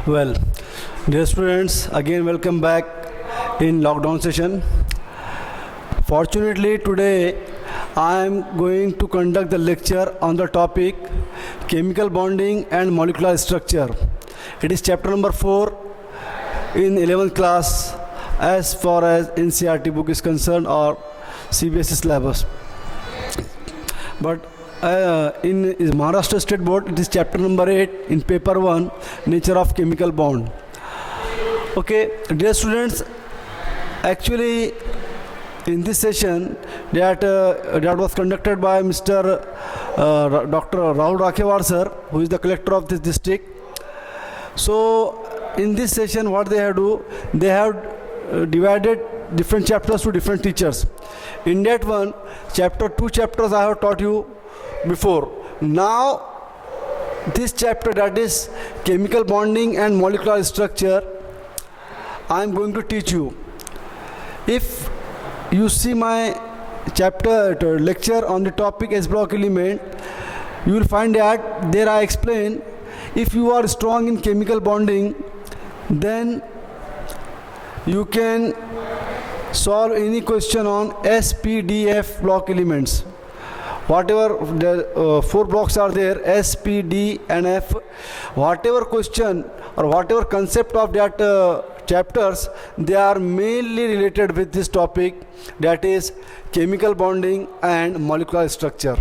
Well, dear students, again welcome back in lockdown session. Fortunately, today I am going to conduct the lecture on the topic chemical bonding and molecular structure. It is chapter number 4 in 11th class as far as NCERT book is concerned or CBSE syllabus. But in Maharashtra State Board, it is chapter number 8 in paper 1, nature of chemical bond. Okay, dear students, actually in this session that was conducted by Mr. Dr. Rahul Rakhewar sir, who is the collector of this district. So in this session what they have do, they have divided different chapters to different teachers. In that one, two chapters I have taught you before. Now this chapter, that is chemical bonding and molecular structure, I am going to teach you. If you see my lecture on the topic S block element, you will find that there I explain if you are strong in chemical bonding, then you can solve any question on S, P, D, F block elements. Whatever the 4 blocks are there, S, P, D and F, whatever question or whatever concept of that chapters, they are mainly related with this topic, that is chemical bonding and molecular structure.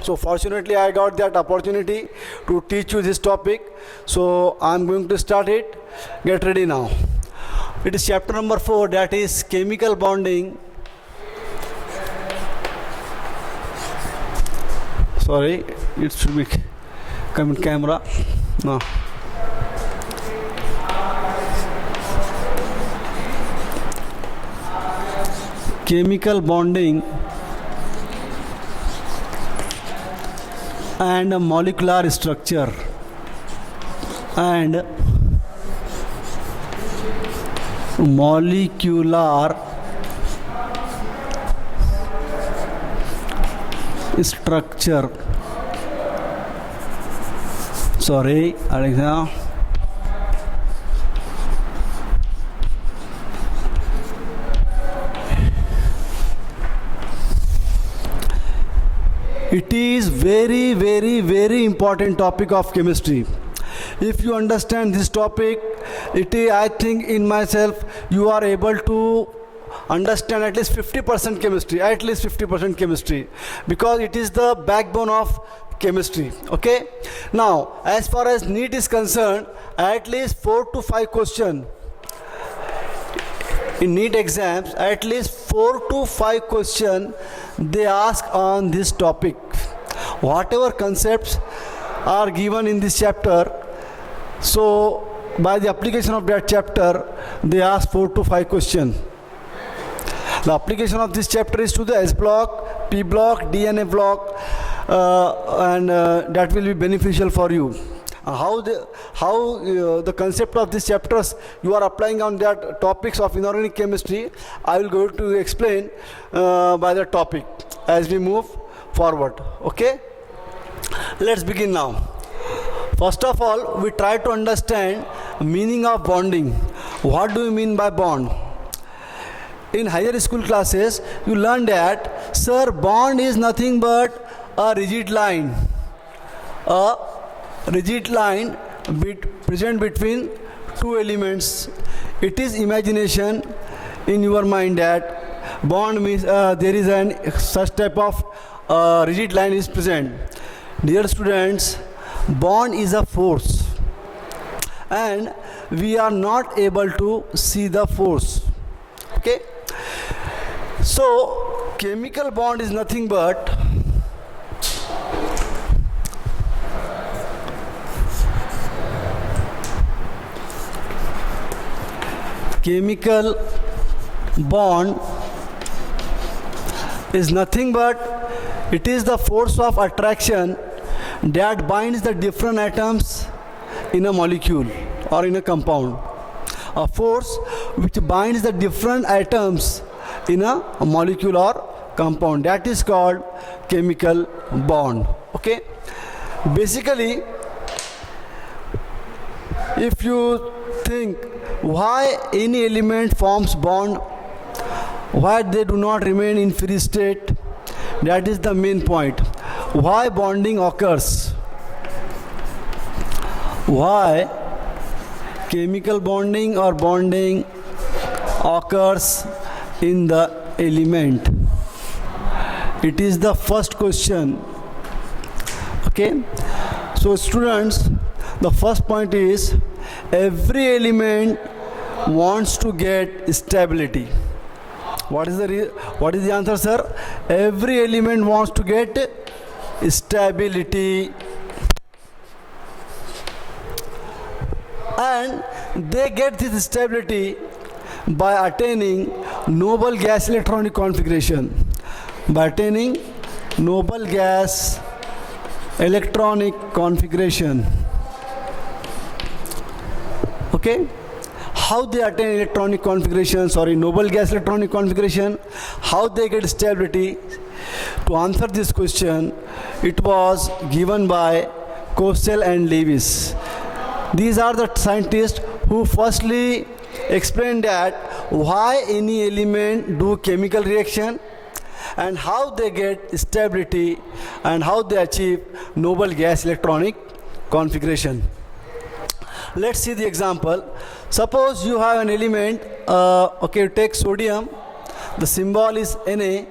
So fortunately I got that opportunity to teach you this topic. So I am going to start it. Get ready now. It is chapter number 4, that is chemical bonding. Sorry, it should be come in camera. No. Chemical bonding and molecular structure and molecular structure. Sorry, Alexa. It is very important topic of chemistry. If you understand this topic, I think in myself you are able to understand at least 50% chemistry, because it is the backbone of chemistry. Okay, now as far as NEET is concerned, at least 4 to 5 questions in NEET exams, at least 4 to 5 questions they ask on this topic. Whatever concepts are given in this chapter, so by the application of that chapter they ask 4 to 5 questions. The application of this chapter is to the S block, P block, DNA block, and that will be beneficial for you. How the concept of these chapters you are applying on that topics of inorganic chemistry, I will go to explain by the topic as we move forward. Okay, let's begin now. First of all, we try to understand meaning of bonding. What do you mean by bond? In higher school classes, you learn that, sir, bond is nothing but a rigid line. A rigid line present between two elements. It is imagination in your mind that bond means there is such type of rigid line is present. Dear students, bond is a force and we are not able to see the force. Okay, so chemical bond is nothing but it is the force of attraction that binds the different atoms in a molecule or in a compound. A force which binds the different atoms in a molecule or compound, that is called chemical bond. Okay, basically if you think why any element forms bond, why they do not remain in free state, that is the main point. Why bonding occurs, why chemical bonding or bonding occurs in the element. It is the first question. Okay, so students, the first point is every element wants to get stability. What is the answer, sir? Every element wants to get stability, and they get this stability by attaining noble gas electronic configuration. By attaining noble gas electronic configuration. Okay, how they attain electronic configuration, noble gas electronic configuration, how they get stability. To answer this question, it was given by Kossel and Lewis. These are the scientists who firstly explained that why any element do chemical reaction and how they get stability and how they achieve noble gas electronic configuration. Let's see the example. Suppose you have an element, take sodium, the symbol is Na,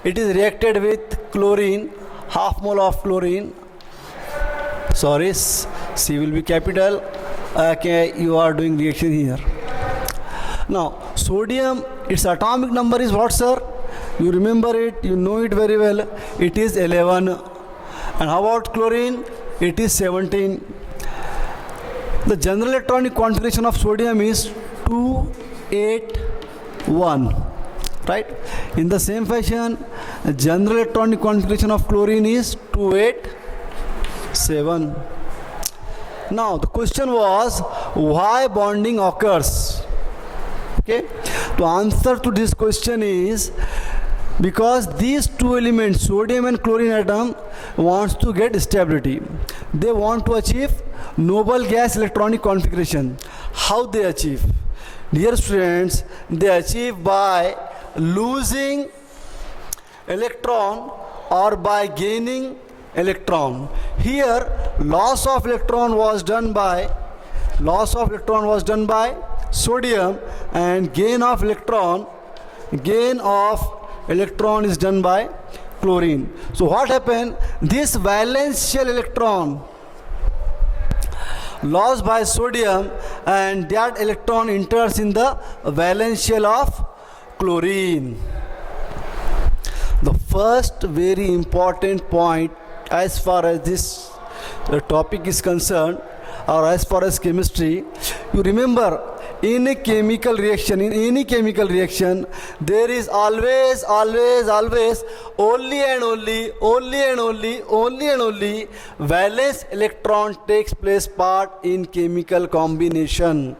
it is reacted with chlorine, half mole of chlorine, C will be capital, you are doing reaction here. Now, sodium, its atomic number is what, sir? You remember it, you know it very well, it is 11. And how about chlorine? It is 17. The general electronic configuration of sodium is 281, right? In the same fashion, the general electronic configuration of chlorine is 287. Now, the question was, why bonding occurs? Okay, to answer to this question is, because these two elements, sodium and chlorine atom, wants to get stability. They want to achieve noble gas electronic configuration. How they achieve? Dear students, they achieve by losing electron or by gaining electron. Here, loss of electron was done by sodium, and gain of electron is done by chlorine. So what happened? This valence shell electron lost by sodium, and that electron enters in the valence shell of chlorine. The first very important point as far as this topic is concerned, or as far as chemistry, you remember, in any chemical reaction, there is always only and only valence electron takes place part in chemical combination.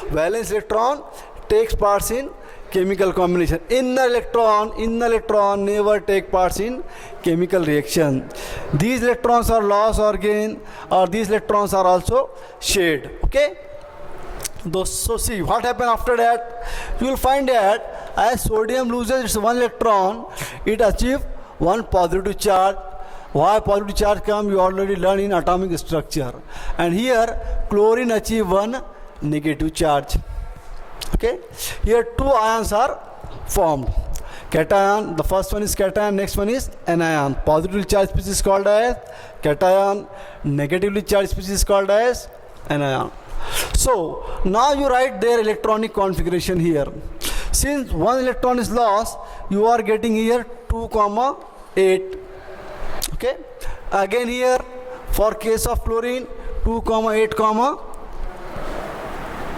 Valence electron takes parts in chemical combination. Inner electron never take parts in chemical reaction. These electrons are lost or gain, or these electrons are also shared. Okay. So see what happened after that. You will find that as sodium loses its one electron, it achieves one positive charge. Why positive charge come? You already learned in atomic structure. And here chlorine achieve one negative charge. Okay. Here two ions are formed. Cation, the first one is cation, next one is anion. Positively charged species is called as cation, negatively charged species is called as anion. So now you write their electronic configuration here. Since one electron is lost, you are getting here 2,8. Okay. Again here, for case of chlorine, 2,8,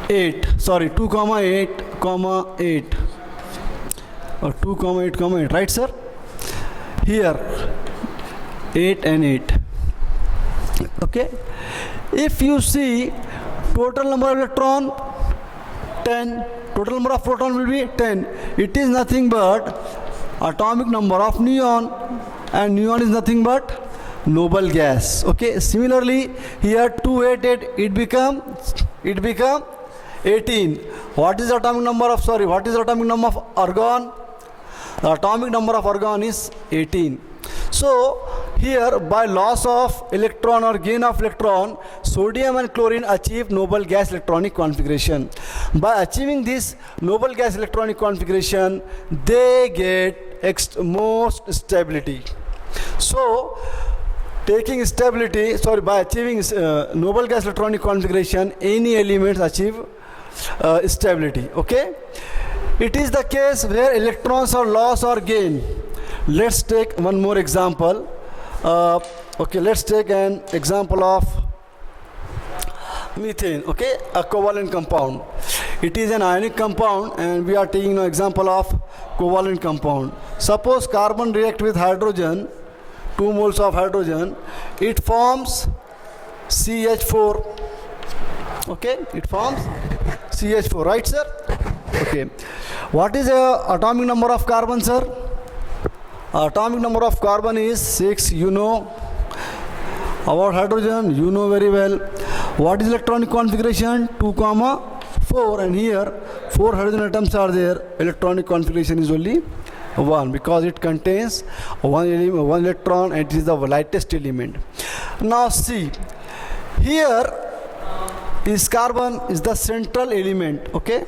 2,8, or 2,8, right, sir? Here 8 and 8. Okay. If you see total number of electron 10, total number of proton will be 10. It is nothing but atomic number of neon, and neon is nothing but noble gas. Okay, similarly here 288, it become 18. What is the atomic number of argon? The atomic number of argon is 18. So here, by loss of electron or gain of electron, sodium and chlorine achieve noble gas electronic configuration. By achieving this noble gas electronic configuration, they get most stability. So taking stability, by achieving noble gas electronic configuration, any elements achieve stability. Okay, it is the case where electrons are lost or gain. Let's take one more example. Okay, let's take an example of methane. Okay, a covalent compound. It is an ionic compound, and we are taking an example of covalent compound. Suppose carbon react with hydrogen, 2 moles of hydrogen, it forms CH4. Okay, it forms CH4, right, sir? Okay, what is the atomic number of carbon, sir? Atomic number of carbon is 6. You know about hydrogen, you know very well. What is electronic configuration? 2, 4, and here 4 hydrogen atoms are there. Electronic configuration is only 1 because it contains one electron, and it is the lightest element. Now see, here is carbon is the central element. Okay,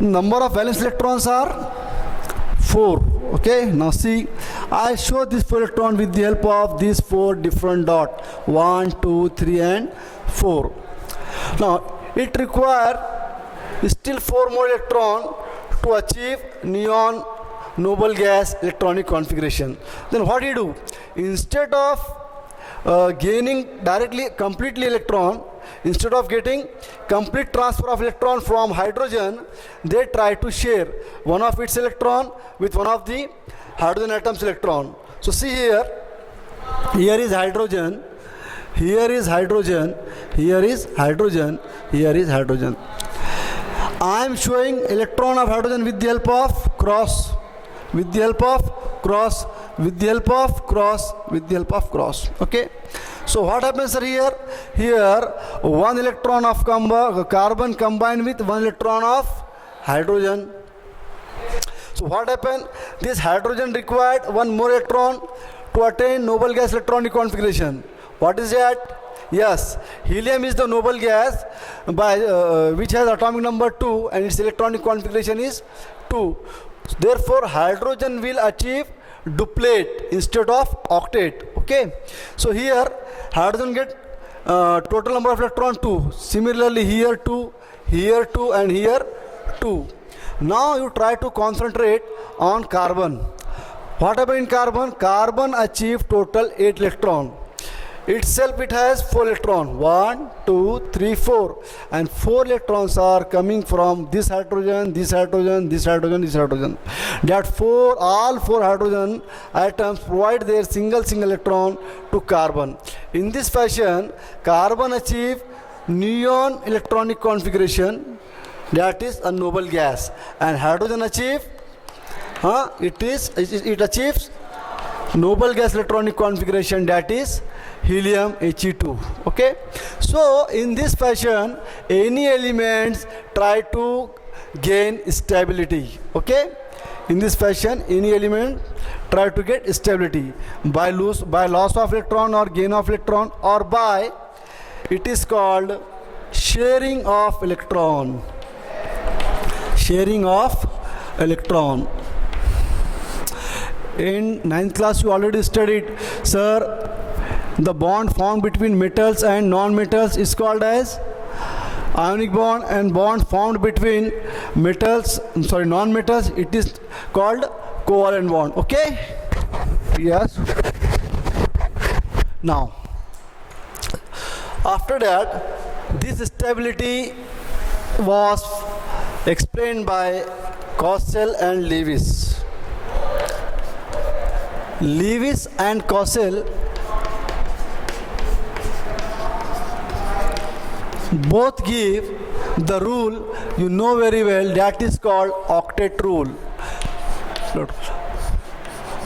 number of valence electrons are 4. Okay, now see, I show this 4 electron with the help of these 4 different dots, 1, 2, 3 and 4. Now it requires still 4 more electron to achieve neon noble gas electronic configuration. Then what do you do? Instead of gaining directly completely electron, instead of getting complete transfer of electron from hydrogen, they try to share one of its electron with one of the hydrogen atom's electron. So see here is hydrogen, here is hydrogen, here is hydrogen, here is hydrogen. I am showing electron of hydrogen with the help of cross, with the help of cross, with the help of cross, with the help of cross. Okay, so what happens here? Here 1 electron of carbon combined with 1 electron of hydrogen. So what happened? This hydrogen required 1 more electron to attain noble gas electronic configuration. What is that? Yes, helium is the noble gas by which has atomic number 2 and its electronic configuration is 2. Therefore hydrogen will achieve duplet instead of octet. Okay, so here hydrogen get total number of electron 2. Similarly here 2, here 2 and here 2. Now you try to concentrate on carbon. What happened in carbon? Carbon achieved total 8 electron. Itself it has 4 electrons, 1, 2, 3, 4, and 4 electrons are coming from this hydrogen, this hydrogen, this hydrogen, this hydrogen. That all 4 hydrogen atoms provide their single electron to carbon. In this fashion, carbon achieve neon electronic configuration, that is a noble gas, and hydrogen achieve it achieves noble gas electronic configuration, that is helium He2. Okay, so in this fashion any elements try to gain stability. Okay, in this fashion any element try to get stability by loss of electron or gain of electron, or by, it is called sharing of electron. Sharing of electron. In 9th class you already studied, sir, the bond formed between metals and non-metals is called as ionic bond, and bond formed between non-metals, it is called covalent bond. Okay, yes. Now after that, this stability was explained by Kossel and Lewis. Lewis and Kossel both give the rule you know very well, that is called octet rule.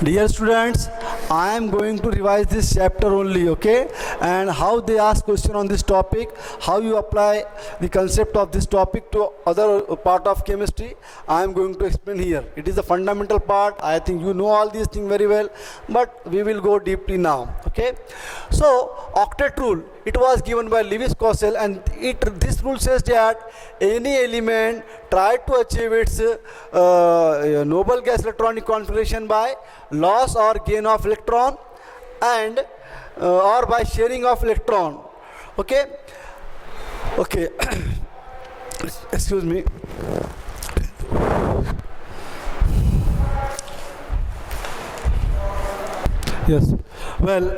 Dear students, I am going to revise this chapter only, okay? And how they ask question on this topic, how you apply the concept of this topic to other part of chemistry, I am going to explain here. It is the fundamental part. I think you know all these things very well, but we will go deeply now, okay? So, octet rule, it was given by Lewis-Cossell, and this rule says that any element try to achieve its noble gas electronic configuration by loss or gain of electron and or by sharing of electron, okay. Excuse me. Yes, well,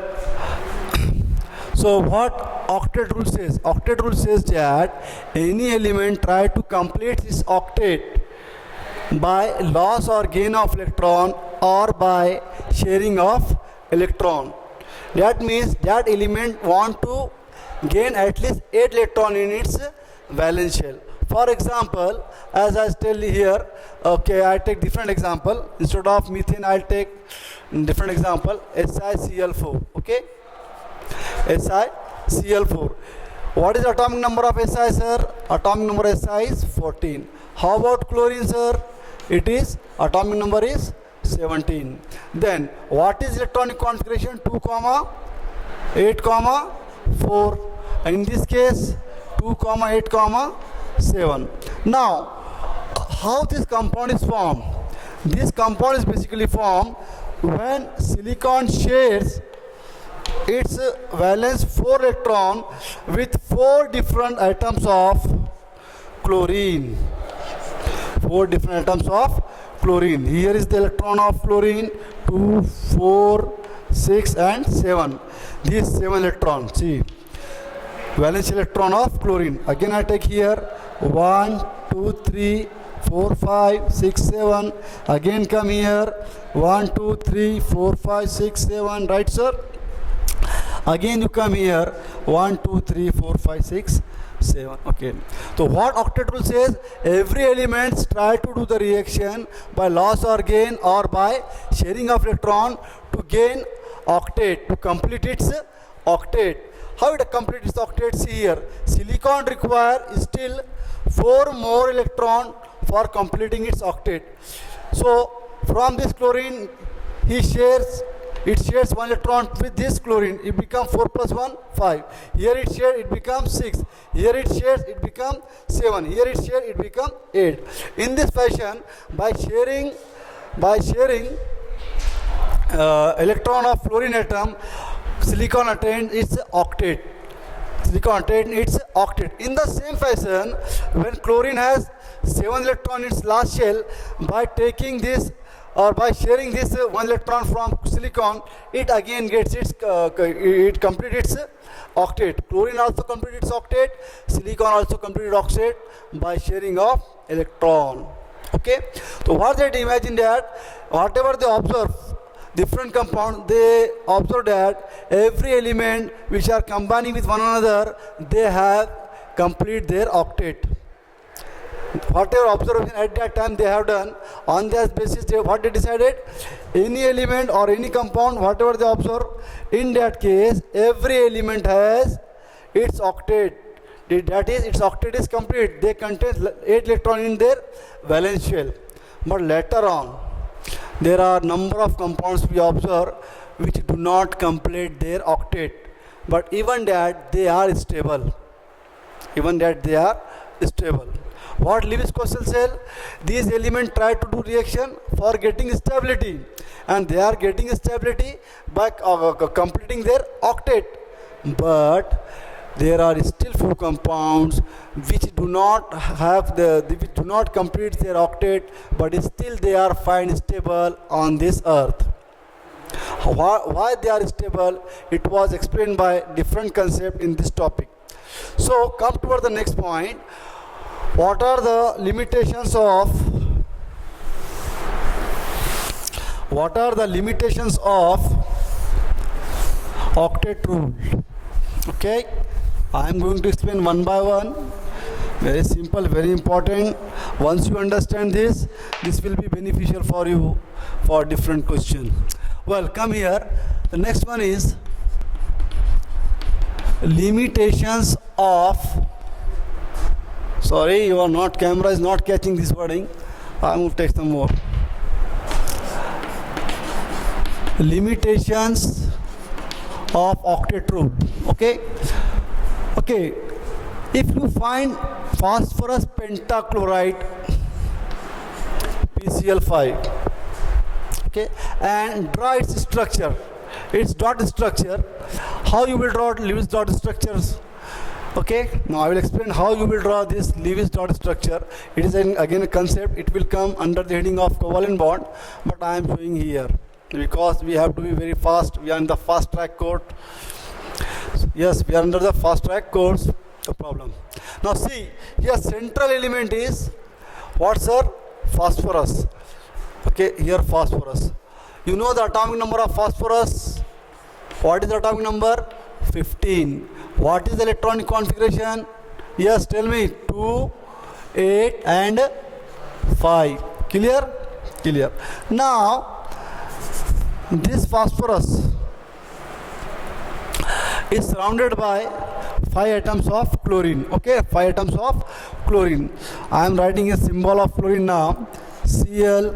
so what octet rule says? Octet rule says that any element try to complete its octet by loss or gain of electron or by sharing of electron. That means that element want to gain at least 8 electron in its valence shell. For example, as I tell you here, okay, I take different example. Instead of methane, I'll take different example, SiCl4, okay? SiCl4. What is atomic number of Si, sir? Atomic number of Si is 14. How about chlorine, sir? It is, atomic number is 17. Then, what is electronic configuration? 2, 8, 4. In this case, 2, 8, 7. Now, how this compound is formed? This compound is basically formed when silicon shares its valence 4 electron with 4 different atoms of chlorine. 4 different atoms of chlorine. Here is the electron of chlorine, 2, 4, 6 and 7. These 7 electrons, see, valence electron of chlorine. Again I take here 1, 2, 3, 4, 5, 6, 7. Again come here 1, 2, 3, 4, 5, 6, 7. Right, sir? Again you come here 1, 2, 3, 4, 5, 6, 7. Okay. So what octet rule says? Every element try to do the reaction by loss or gain or by sharing of electron to gain octet, to complete its octet. How it completes its octet? See here. Silicon require still 4 more electron for completing its octet. So from this chlorine it shares 1 electron with this chlorine. It becomes 4 plus 1, 5. Here it shares, it becomes 6. Here it shares, it becomes 7. Here it shares, it becomes 8. In this fashion, by sharing electron of fluorine atom, silicon attained its octet. In the same fashion, when chlorine has 7 electron in its last shell, by taking this or by sharing this 1 electron from silicon, it again gets it completes its octet. Chlorine also completes its octet. Silicon also completes octet by sharing of electron. Okay. So what they imagine that whatever they observe, different compound, they observe that every element which are combining with one another, they have complete their octet. Whatever observation at that time they have done, on that basis what they decided, any element or any compound, whatever they observe, in that case every element has its octet. That is, its octet is complete. They contain 8 electrons in their valence shell. But later on, there are number of compounds we observe which do not complete their octet. But even that they are stable. What Lewis-Cossell said, these elements try to do reaction for getting stability, and they are getting stability by completing their octet. But there are still few compounds which do not complete their octet, but still they are found stable on this earth. Why they are stable? It was explained by different concept in this topic. So come toward the next point. What are the limitations of octet rule? Okay, I am going to explain one by one. Very simple, very important. Once you understand this will be beneficial for you for different questions. Well, come here. The next one is limitations of, sorry, your not camera is not catching this wording. I will take some more. Limitations of octet rule. Okay. If you find phosphorus pentachloride PCl5, okay, and draw its structure, its dot structure, how you will draw Lewis dot structures. Okay, now I will explain how you will draw this Lewis dot structure. It is again a concept. It will come under the heading of covalent bond, but I am showing here because we have to be very fast. We are in the fast track course. Yes, we are under the fast track course. No problem. Now see, here central element is what, sir? Phosphorus. Okay, here phosphorus. You know the atomic number of phosphorus? What is the atomic number? 15. What is the electronic configuration? Yes, tell me. 2, 8 and 5. Clear? Clear. Now, this phosphorus is surrounded by 5 atoms of chlorine. Okay, 5 atoms of chlorine. I am writing a symbol of chlorine now. Cl.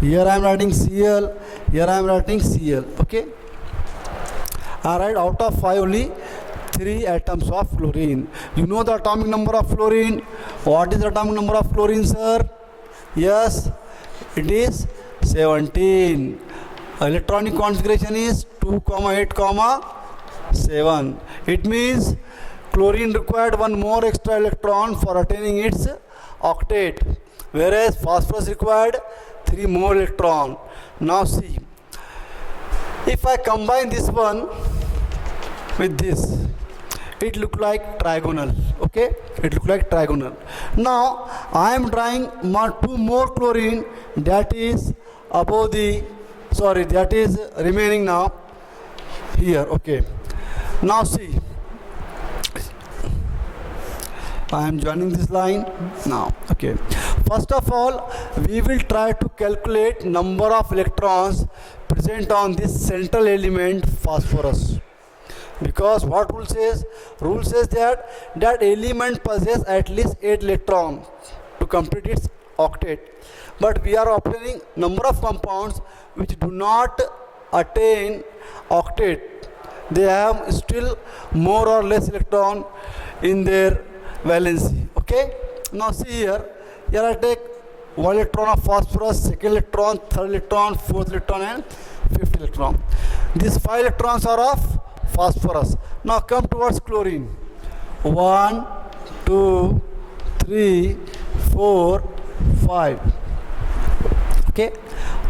Here I am writing Cl. Here I am writing Cl. Okay. I write out of 5 only 3 atoms of fluorine. You know the atomic number of fluorine. What is the atomic number of fluorine, sir? Yes, it is 17. Electronic configuration is 2, 8, 7. It means chlorine required one more extra electron for attaining its octet, whereas phosphorus required 3 more electron. Now see, if I combine this one with this, it look like trigonal. Okay, it look like trigonal. Now I am drawing 2 more chlorine, that is above the, sorry, that is remaining now here. Okay, now see, I am joining this line now. Okay, first of all we will try to calculate number of electrons present on this central element phosphorus, because what rule says? Rule says that that element possesses at least 8 electrons to complete its octet, but we are obtaining number of compounds which do not attain octet. They have still more or less electron in their valency. Okay, now see here, here I take 1 electron of phosphorus, 2nd electron, 3rd electron, 4th electron and 5th electron. These 5 electrons are of phosphorus. Now come towards chlorine. 1, 2, 3, 4, 5. Okay,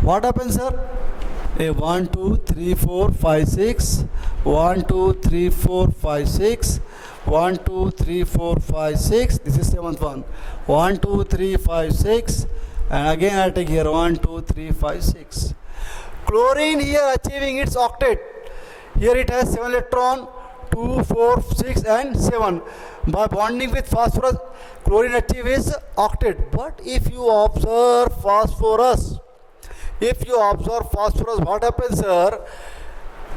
what happens, sir? 1, 2, 3, 4, 5, 6. 1, 2, 3, 4, 5, 6. 1, 2, 3, 4, 5, 6. This is 7th one. 1, 2, 3, 5, 6. And again I take here 1, 2, 3, 5, 6. Chlorine here achieving its octet. Here it has 7 electron, 2, 4, 6 and 7. By bonding with phosphorus, chlorine achieves its octet. But if you observe phosphorus, what happens, sir?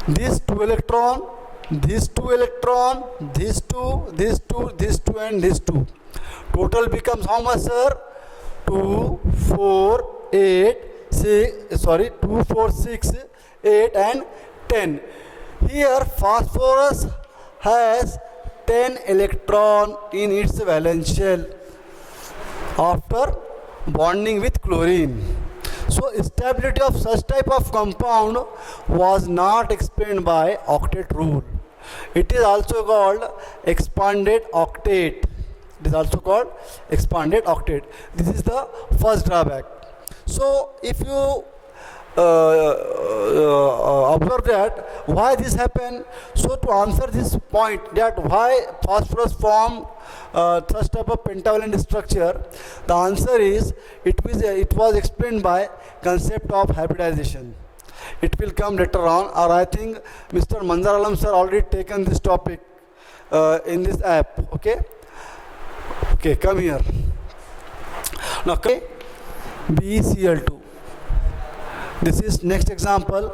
These 2 electron, these 2 electron, these 2, these 2, these 2 and these 2. Total becomes how much, sir? 2, 4, 8, 6, 2, 4, 6, 8 and 10. Here phosphorus has 10 electron in its valence shell after bonding with chlorine. So stability of such type of compound was not explained by octet rule. It is also called expanded octet. It is also called expanded octet. This is the first drawback. So if you observe that why this happened, so to answer this point that why phosphorus form such type of pentavalent structure, the answer is it was explained by concept of hybridization. It will come later on, or I think Mr. Manzar Alam sir already taken this topic in this app. Okay, come here. Now, okay, BeCl2. This is next example.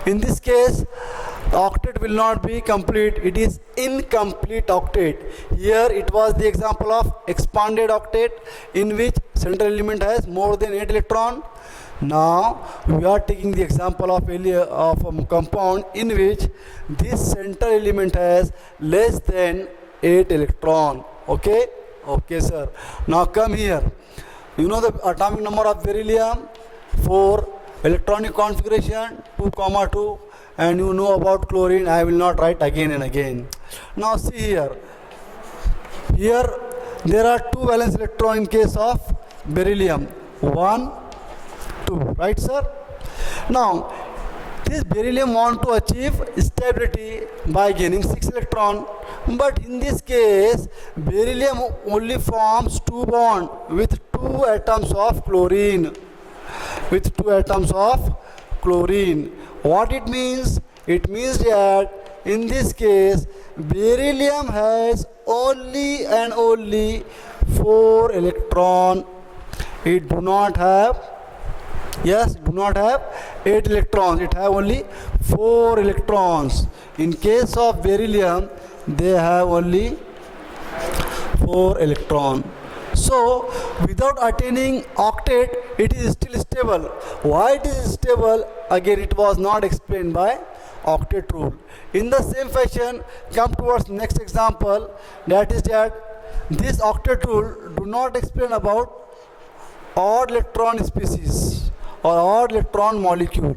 In this case, the octet will not be complete. It is incomplete octet. Here it was the example of expanded octet in which central element has more than 8 electron. Now we are taking the example of a compound in which this central element has less than 8 electron. Okay? Okay, sir. Now come here. You know the atomic number of beryllium? 4. Electronic configuration 2,2, and you know about chlorine. I will not write again and again. Now see here. Here there are 2 valence electron in case of beryllium. 1, 2. Right, sir? Now this beryllium want to achieve stability by gaining 6 electron, but in this case beryllium only forms 2 bonds with 2 atoms of chlorine. With 2 atoms of chlorine. What it means? It means that in this case beryllium has only and only 4 electron. It do not have, yes, do not have 8 electrons. It have only 4 electrons. In case of beryllium, they have only 4 electron. So without attaining octet, it is still stable. Why it is stable? Again, it was not explained by octet rule. In the same fashion, come towards next example, that is that this octet rule do not explain about odd electron species or odd electron molecule.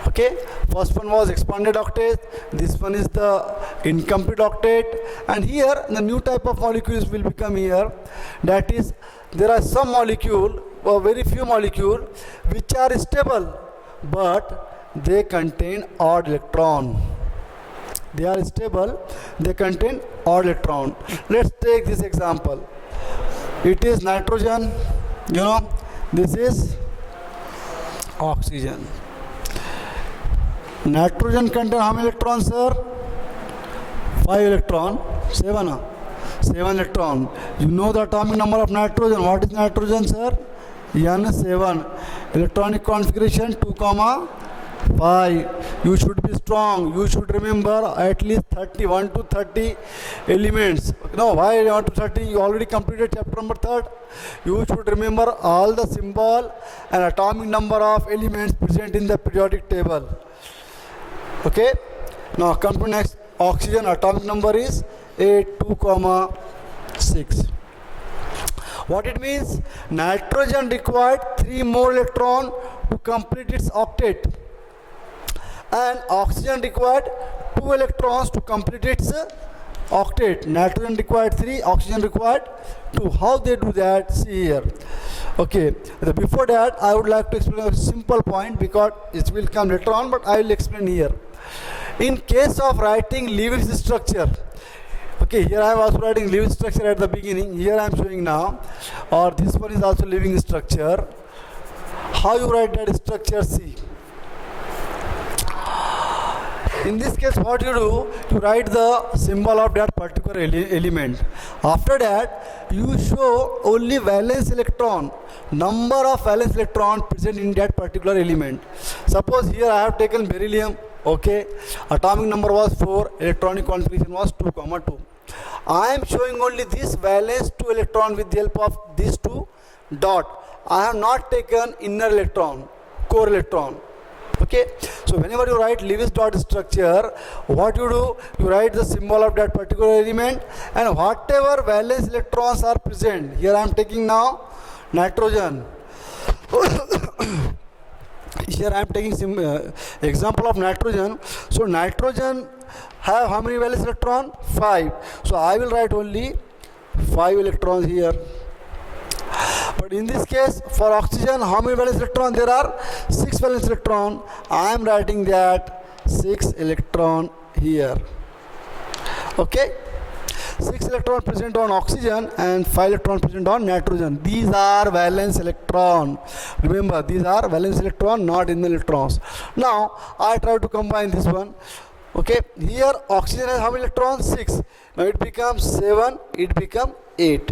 Okay, first one was expanded octet, this one is the incomplete octet, and here the new type of molecules will become here. That is, there are some molecule or very few molecule which are stable but they contain odd electron. They are stable, they contain odd electron. Let's take this example. It is nitrogen, you know, this is oxygen. Nitrogen contain how many electrons, sir? 5 electron. 7 electron. You know the atomic number of nitrogen. What is nitrogen, sir? N7. Electronic configuration 2,5. You should be strong. You should remember at least 1 to 30 elements. No, why 1 to 30? You already completed chapter number 3. You should remember all the symbol and atomic number of elements present in the periodic table. Okay, now come to next. Oxygen atomic number is 82,6. What it means? Nitrogen required 3 more electron to complete its octet, and oxygen required 2 electrons to complete its octet. Nitrogen required 3, oxygen required 2. How they do that? See here. Okay, before that I would like to explain a simple point because it will come later on, but I will explain here. In case of writing Lewis structure, okay, here I am also writing Lewis structure at the beginning, here I am showing now, or this one is also Lewis structure. How you write that structure? See, in this case what you do, you write the symbol of that particular element. After that you show only valence electron, number of valence electron present in that particular element. Suppose here I have taken beryllium. Okay, atomic number was 4, electronic configuration was 2,2. I am showing only this valence 2 electron with the help of these 2 dot. I have not taken inner electron, core electron. Okay, so whenever you write Lewis dot structure, what you do, you write the symbol of that particular element, and whatever valence electrons are present. Here I am taking now nitrogen. Here I am taking example of nitrogen. So nitrogen have how many valence electron? 5. So I will write only 5 electrons here. But in this case for oxygen, how many valence electron? There are 6 valence electron. I am writing that 6 electron here. Okay, 6 electron present on oxygen and 5 electron present on nitrogen. These are valence electron. Remember, these are valence electron, not inner electrons. Now I try to combine this one. Okay, here oxygen has how many electrons? 6. Now it becomes 7, it becomes 8.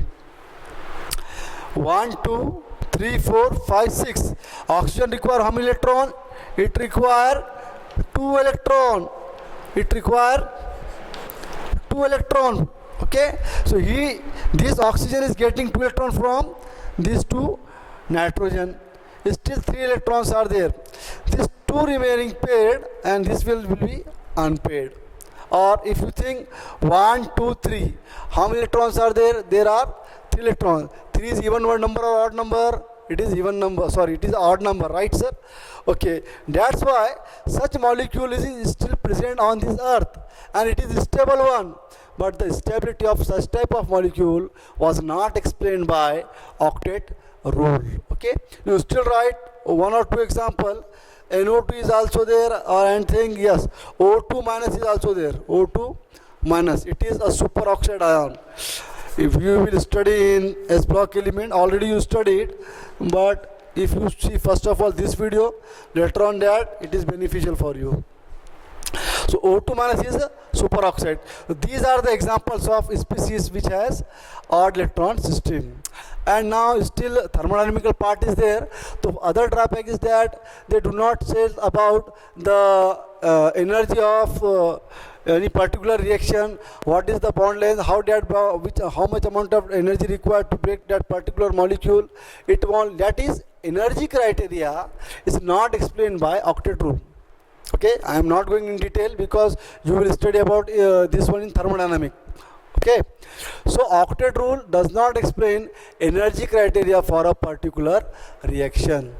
1, 2, 3, 4, 5, 6. Oxygen require how many electron? It require 2 electron. It require 2 electron. Okay, so this oxygen is getting 2 electron from these 2 nitrogen. Still 3 electrons are there. These 2 remaining paired, and this will be unpaired. Or if you think 1, 2, 3, how many electrons are there? There are 3 electrons. 3 is even number or odd number? It is even number. Sorry, it is odd number, right, sir? Okay, that's why such molecule is still present on this earth, and it is a stable one. But the stability of such type of molecule was not explained by octet rule. Okay, you still write 1 or 2 example. NO2 is also there, and think yes, O2 minus is also there. O2 minus, it is a superoxide ion. If you will study in S block element, already you studied, but if you see first of all this video, later on that, it is beneficial for you. So O2 minus is a superoxide. These are the examples of species which has odd electron system. And now still thermodynamical part is there. The other drawback is that they do not say about the energy of any particular reaction, what is the bond length, how much amount of energy required to break that particular molecule. That is energy criteria is not explained by octet rule. Okay, I am not going in detail because you will study about this one in thermodynamics. Okay, so octet rule does not explain energy criteria for a particular reaction.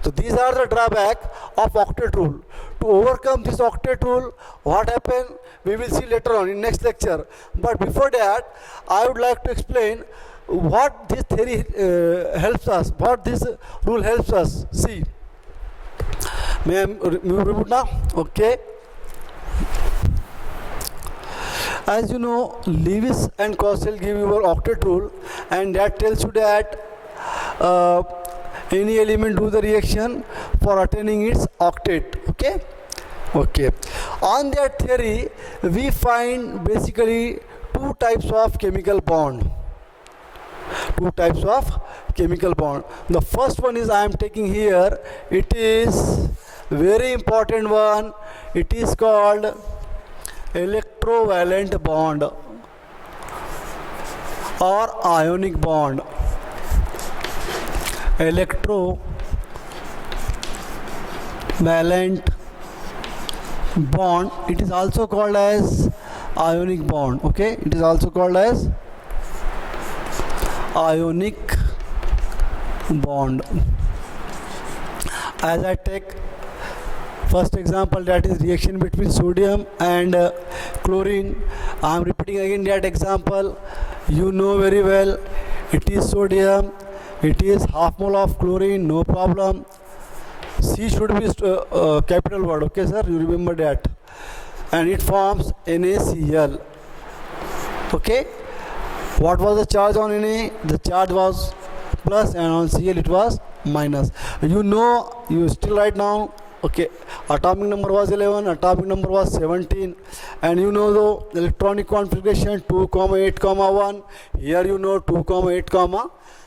So these are the drawback of octet rule. To overcome this octet rule, what happened, we will see later on in next lecture. But before that, I would like to explain what this theory helps us, what this rule helps us. See, may I move now? Okay. As you know, Lewis and Costello give you an octet rule, and that tells you that any element do the reaction for attaining its octet. Okay. On that theory, we find basically 2 types of chemical bond. 2 types of chemical bond. The first one is I am taking here. It is very important one. It is called electrovalent bond or ionic bond. Electrovalent bond, it is also called as ionic bond. Okay, it is also called as ionic bond. As I take first example, that is reaction between sodium and chlorine. I am repeating again that example. You know very well, it is sodium, it is half mole of chlorine, no problem. C should be capital word, okay sir, you remember that. And it forms NaCl. Okay, what was the charge on Na? The charge was plus, and on Cl it was minus. You know, you still write now. Okay, atomic number was 11, atomic number was 17, and you know the electronic configuration 2, 8, 1. Here you know 2, 8,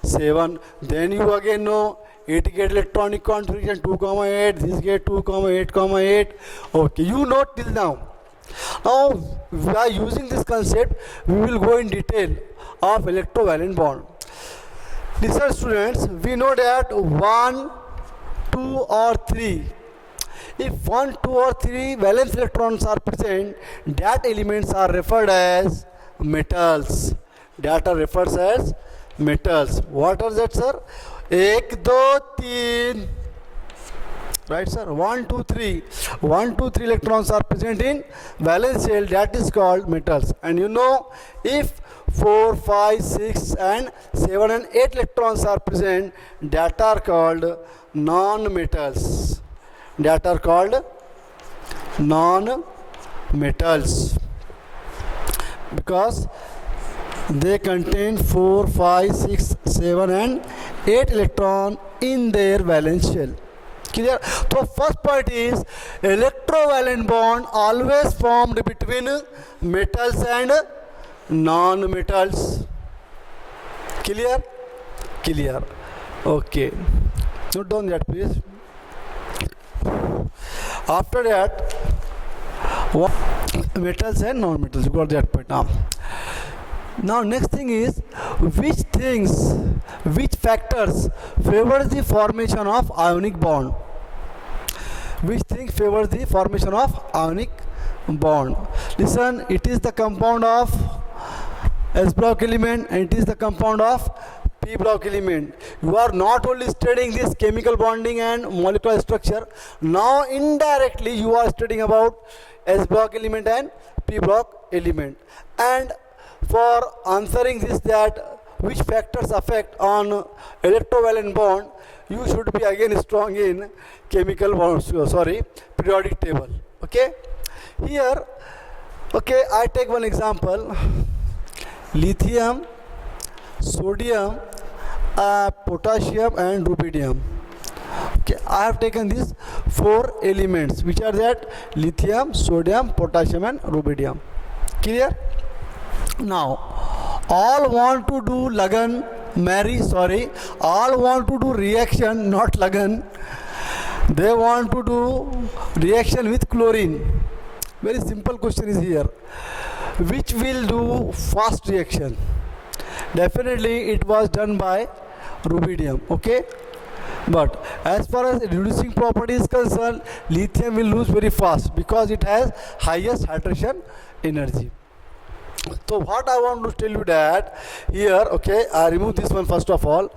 7. Then you again know it get electronic configuration 2, 8. This get 2, 8, 8. Okay, you know till now. Now, by using this concept, we will go in detail of electrovalent bond. Listen, students, we know that 1, 2, or 3. If 1, 2, or 3 valence electrons are present, that elements are referred as metals. That are referred as metals. What are that, sir? 1, 2, 3. Right, sir? 1, 2, 3. 1, 2, 3 electrons are present in valence shell. That is called metals. And you know, if 4, 5, 6, and 7 and 8 electrons are present, that are called non-metals. That are called non-metals because they contain 4, 5, 6, 7 and 8 electron in their valence shell. Clear? So first point is electrovalent bond always formed between metals and non-metals. Clear? Clear. Okay, note down that please. After that, what metals and non-metals, you got that point now next thing is which factors favors the formation of ionic bond. Which thing favors the formation of ionic bond? Listen, it is the compound of S block element and it is the compound of P block element. You are not only studying this chemical bonding and molecular structure, now indirectly you are studying about S block element and P block element. And for answering this, that which factors affect on electrovalent bond, you should be again strong in chemical bonds, periodic table. Okay, here, okay, I take one example: lithium, sodium, potassium and rubidium. Okay, I have taken these 4 elements, which are that lithium, sodium, potassium and rubidium. Clear? Now all want to do all want to do reaction, not lagan. They want to do reaction with chlorine. Very simple question is here: which will do fast reaction? Definitely it was done by rubidium. Okay, but as far as reducing property is concerned, lithium will lose very fast because it has highest hydration energy. So what I want to tell you that here, okay, I remove this one first of all.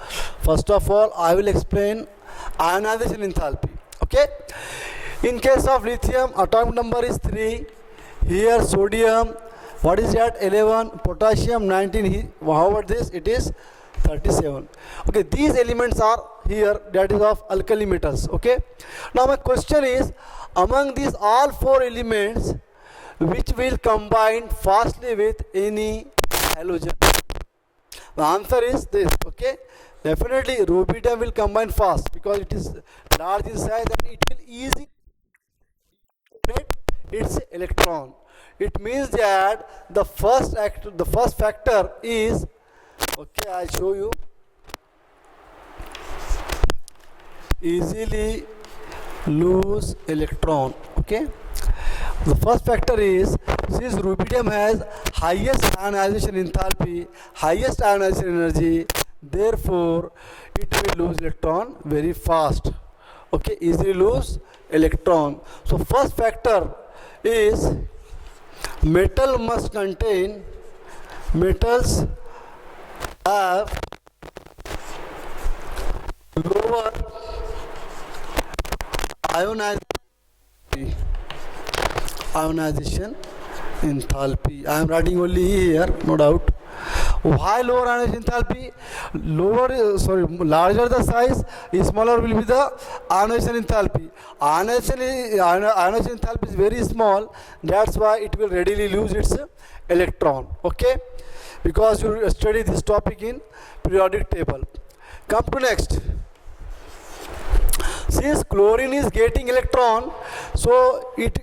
First of all, I will explain ionization enthalpy. Okay, in case of lithium, atomic number is 3. Here sodium, what is that? 11. Potassium 19. However, this it is 37. Okay, these elements are here, that is of alkali metals. Okay, now my question is, among these all 4 elements, which will combine fastly with any halogen? The answer is this. Okay, definitely rubidium will combine fast because it is large in size and it will easily penetrate its electron. It means that the first factor is, okay, I'll show you, easily lose electron. Okay, the first factor is, since rubidium has highest ionization enthalpy, highest ionization energy, therefore it will lose electron very fast. Okay, easily lose electron. So first factor is metal must contain, metals have lower ionization enthalpy. I am writing only here, no doubt. Why lower ionization enthalpy? Larger the size, smaller will be the ionization enthalpy. Ionization enthalpy is very small, that's why it will readily lose its electron. Okay, because you study this topic in periodic table. Come to next. Since chlorine is getting electron, so it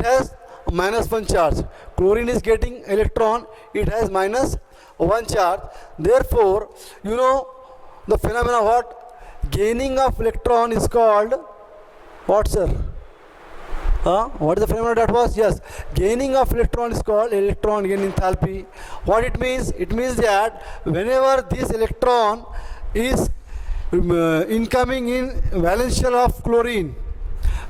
has -1 charge. Chlorine is getting electron, it has -1 charge. Therefore, you know the phenomena what? Gaining of electron is called what, sir? What is the phenomena that was? Yes, gaining of electron is called electron gain enthalpy. What it means? It means that whenever this electron is incoming in valence shell of chlorine,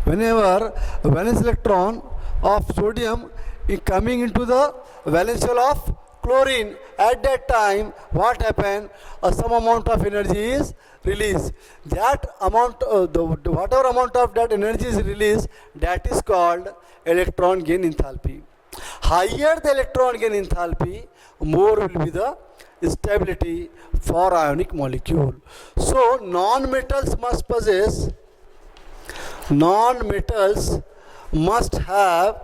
whenever valence electron of sodium is coming into the valence shell of chlorine, at that time what happens? Some amount of energy is released. That amount, whatever amount of that energy is released, that is called electron gain enthalpy. Higher the electron gain enthalpy, more will be the stability for ionic molecule. So non-metals must have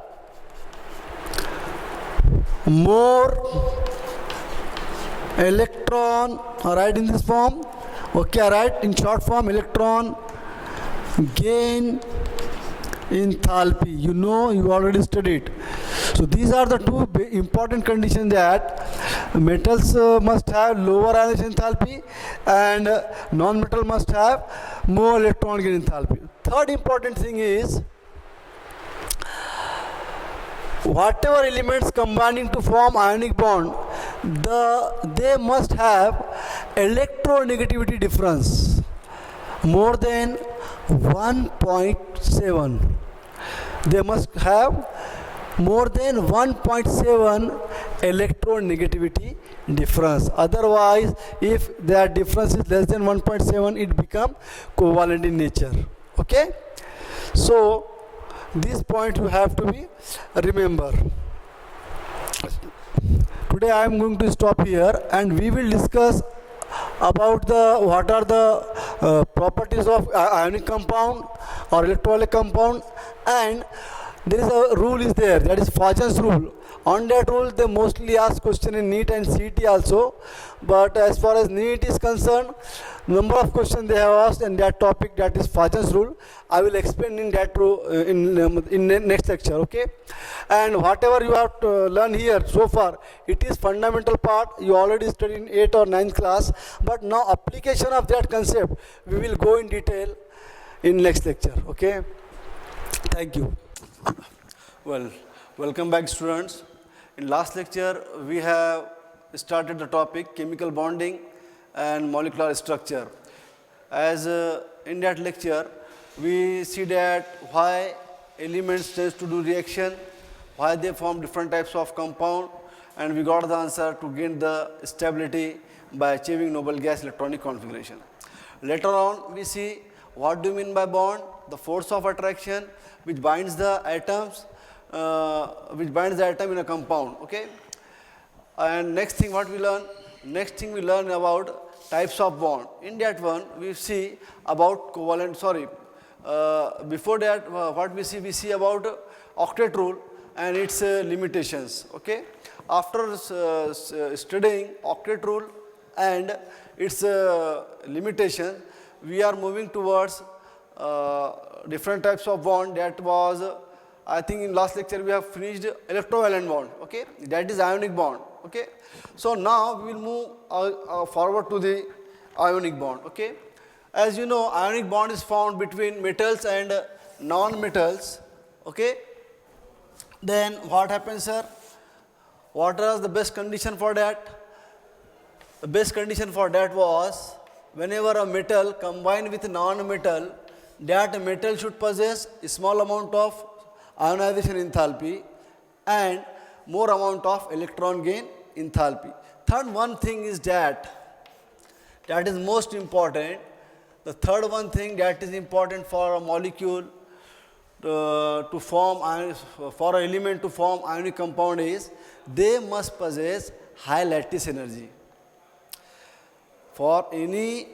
more electron. I write in this form. Okay, I write in short form, electron gain enthalpy. You already studied. So these are the two important conditions, that Metals must have lower ionization enthalpy, and non-metal must have more electron gain enthalpy. Third important thing is, whatever elements combining to form ionic bond, they must have electronegativity difference more than 1.7. They must have more than 1.7 electronegativity difference. Otherwise, if their difference is less than 1.7, it become covalent in nature. Okay? So this point you have to be remember. Today I am going to stop here, and we will discuss about what are the properties of ionic compound or electrolytic compound, and there is a rule is there, that is Fajans rule. On that rule they mostly ask question in NEET and CET also, but as far as NEET is concerned, number of questions they have asked in that topic, that is Fajans rule. I will explain in that rule in next lecture. Okay, and whatever you have to learn here so far, it is fundamental part, you already studied in 8th or 9th class, but now application of that concept we will go in detail in next lecture. Okay, thank you. Well, welcome back students. In last lecture we have started the topic chemical bonding and molecular structure. As in that lecture we see that why elements tend to do reaction, why they form different types of compound, and we got the answer to gain the stability by achieving noble gas electronic configuration. Later on we see what do you mean by bond, the force of attraction which binds the atoms, in a compound. Okay, and next thing what we learn, about types of bond. In that one we see about covalent, before that what we see about octet rule and its limitations. Okay, after studying octet rule and its limitation, we are moving towards different types of bond. That was I think in last lecture we have finished electrovalent bond. Okay, that is ionic bond. Okay, so now we will move forward to the ionic bond. Okay, as you know, ionic bond is found between metals and non-metals. Okay, then what happens, sir? What was the best condition for that? The best condition for that was whenever a metal combined with non-metal, that metal should possess a small amount of ionization enthalpy and more amount of electron gain enthalpy. Third one thing is that is most important. The third one thing that is important for a molecule to form, for an element to form ionic compound is they must possess high lattice energy. During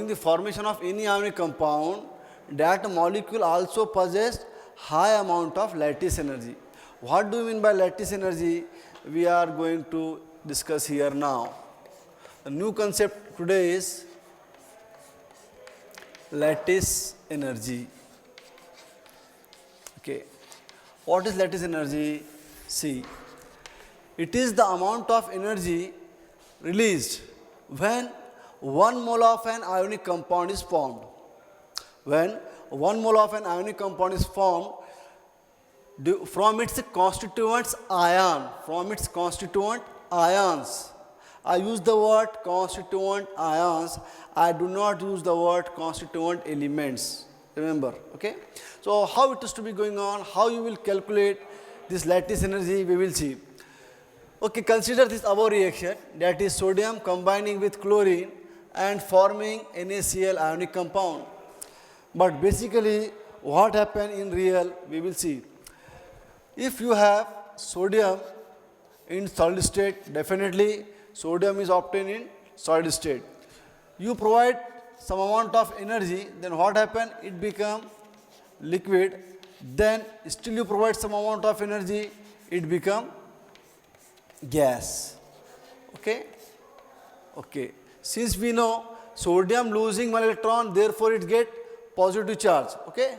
the formation of any ionic compound, that molecule also possesses high amount of lattice energy. What do you mean by lattice energy? We are going to discuss here now. The new concept today is lattice energy. Okay, what is lattice energy? See, it is the amount of energy released when 1 mole of an ionic compound is formed. When 1 mole of an ionic compound is formed from its constituent ions. I use the word constituent ions. I do not use the word constituent elements. Remember, okay? So how it is to be going on, how you will calculate this lattice energy, we will see. Okay, consider this above reaction, that is sodium combining with chlorine and forming NaCl ionic compound. But basically what happen in real, we will see. If you have sodium in solid state, definitely sodium is obtained in solid state. You provide some amount of energy, then what happen? It become liquid. Then still you provide some amount of energy, it become gas. Okay? Okay. Since we know sodium losing one electron, therefore it get positive charge. Okay?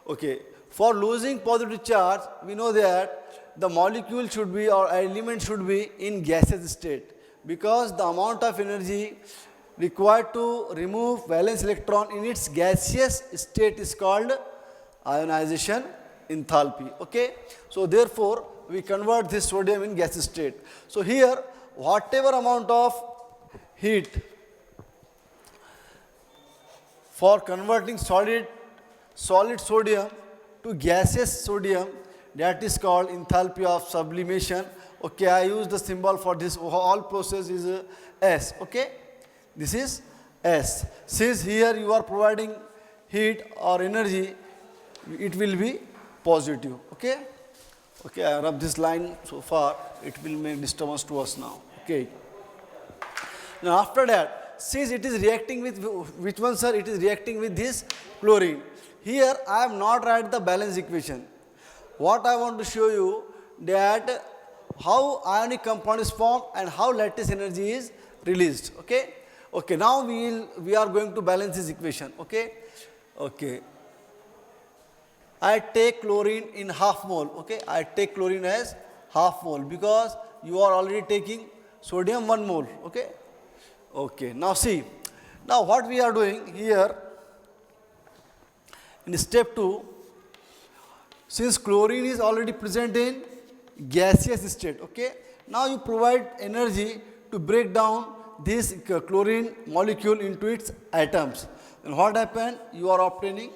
Okay. For losing positive charge, we know that the molecule should be or element should be in gaseous state, because the amount of energy required to remove valence electron in its gaseous state is called ionization enthalpy. Okay. So therefore, we convert this sodium in gaseous state. So here, whatever amount of heat for converting solid sodium to gaseous sodium, that is called enthalpy of sublimation. Okay, I use the symbol for this whole process is S. Okay, this is S. Since here you are providing heat or energy, it will be positive. Okay, okay, I rub this line so far, it will make disturbance to us now. Okay. Now after that, since it is reacting with which one, sir? It is reacting with this chlorine. Here I have not write the balance equation. What I want to show you that how ionic compound is formed and how lattice energy is released. Okay. Okay. Now we are going to balance this equation. Okay. Okay. I take chlorine in half mole. Okay. I take chlorine as half mole because you are already taking sodium 1 mole. Okay. Okay. Now see. Now what we are doing here in step 2. Since chlorine is already present in gaseous state, okay, now you provide energy to break down this chlorine molecule into its atoms. And what happened? You are obtaining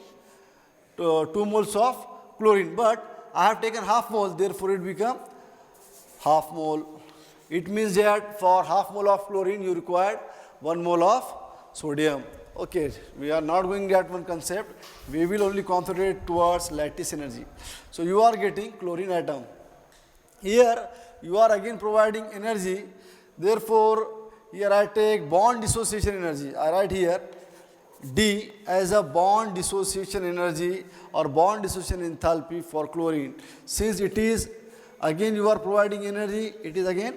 2 moles of chlorine, but I have taken half mole, therefore it become half mole. It means that for half mole of chlorine you required 1 mole of sodium. Okay, we are not going that one concept. We will only concentrate towards lattice energy. So you are getting chlorine atom. Here you are again providing energy. Therefore, here I take bond dissociation energy. I write here D as a bond dissociation energy or bond dissociation enthalpy for chlorine. Since it is again you are providing energy, it is again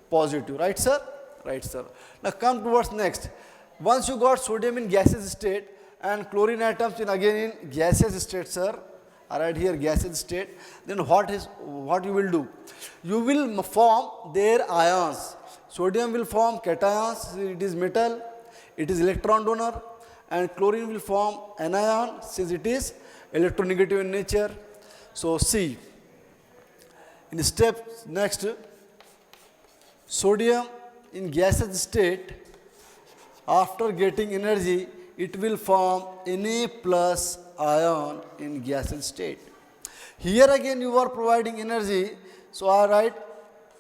positive. Right, sir? Right, sir. Now come towards next. Once you got sodium in gaseous state and chlorine atoms in again in gaseous state, sir, I write here gaseous state, then what you will do? You will form their ions. Sodium will form cations, it is metal, it is electron donor, and chlorine will form anion since it is electronegative in nature. So see, in step next, sodium in gaseous state, after getting energy, it will form Na plus ion in gaseous state. Here again you are providing energy, so I write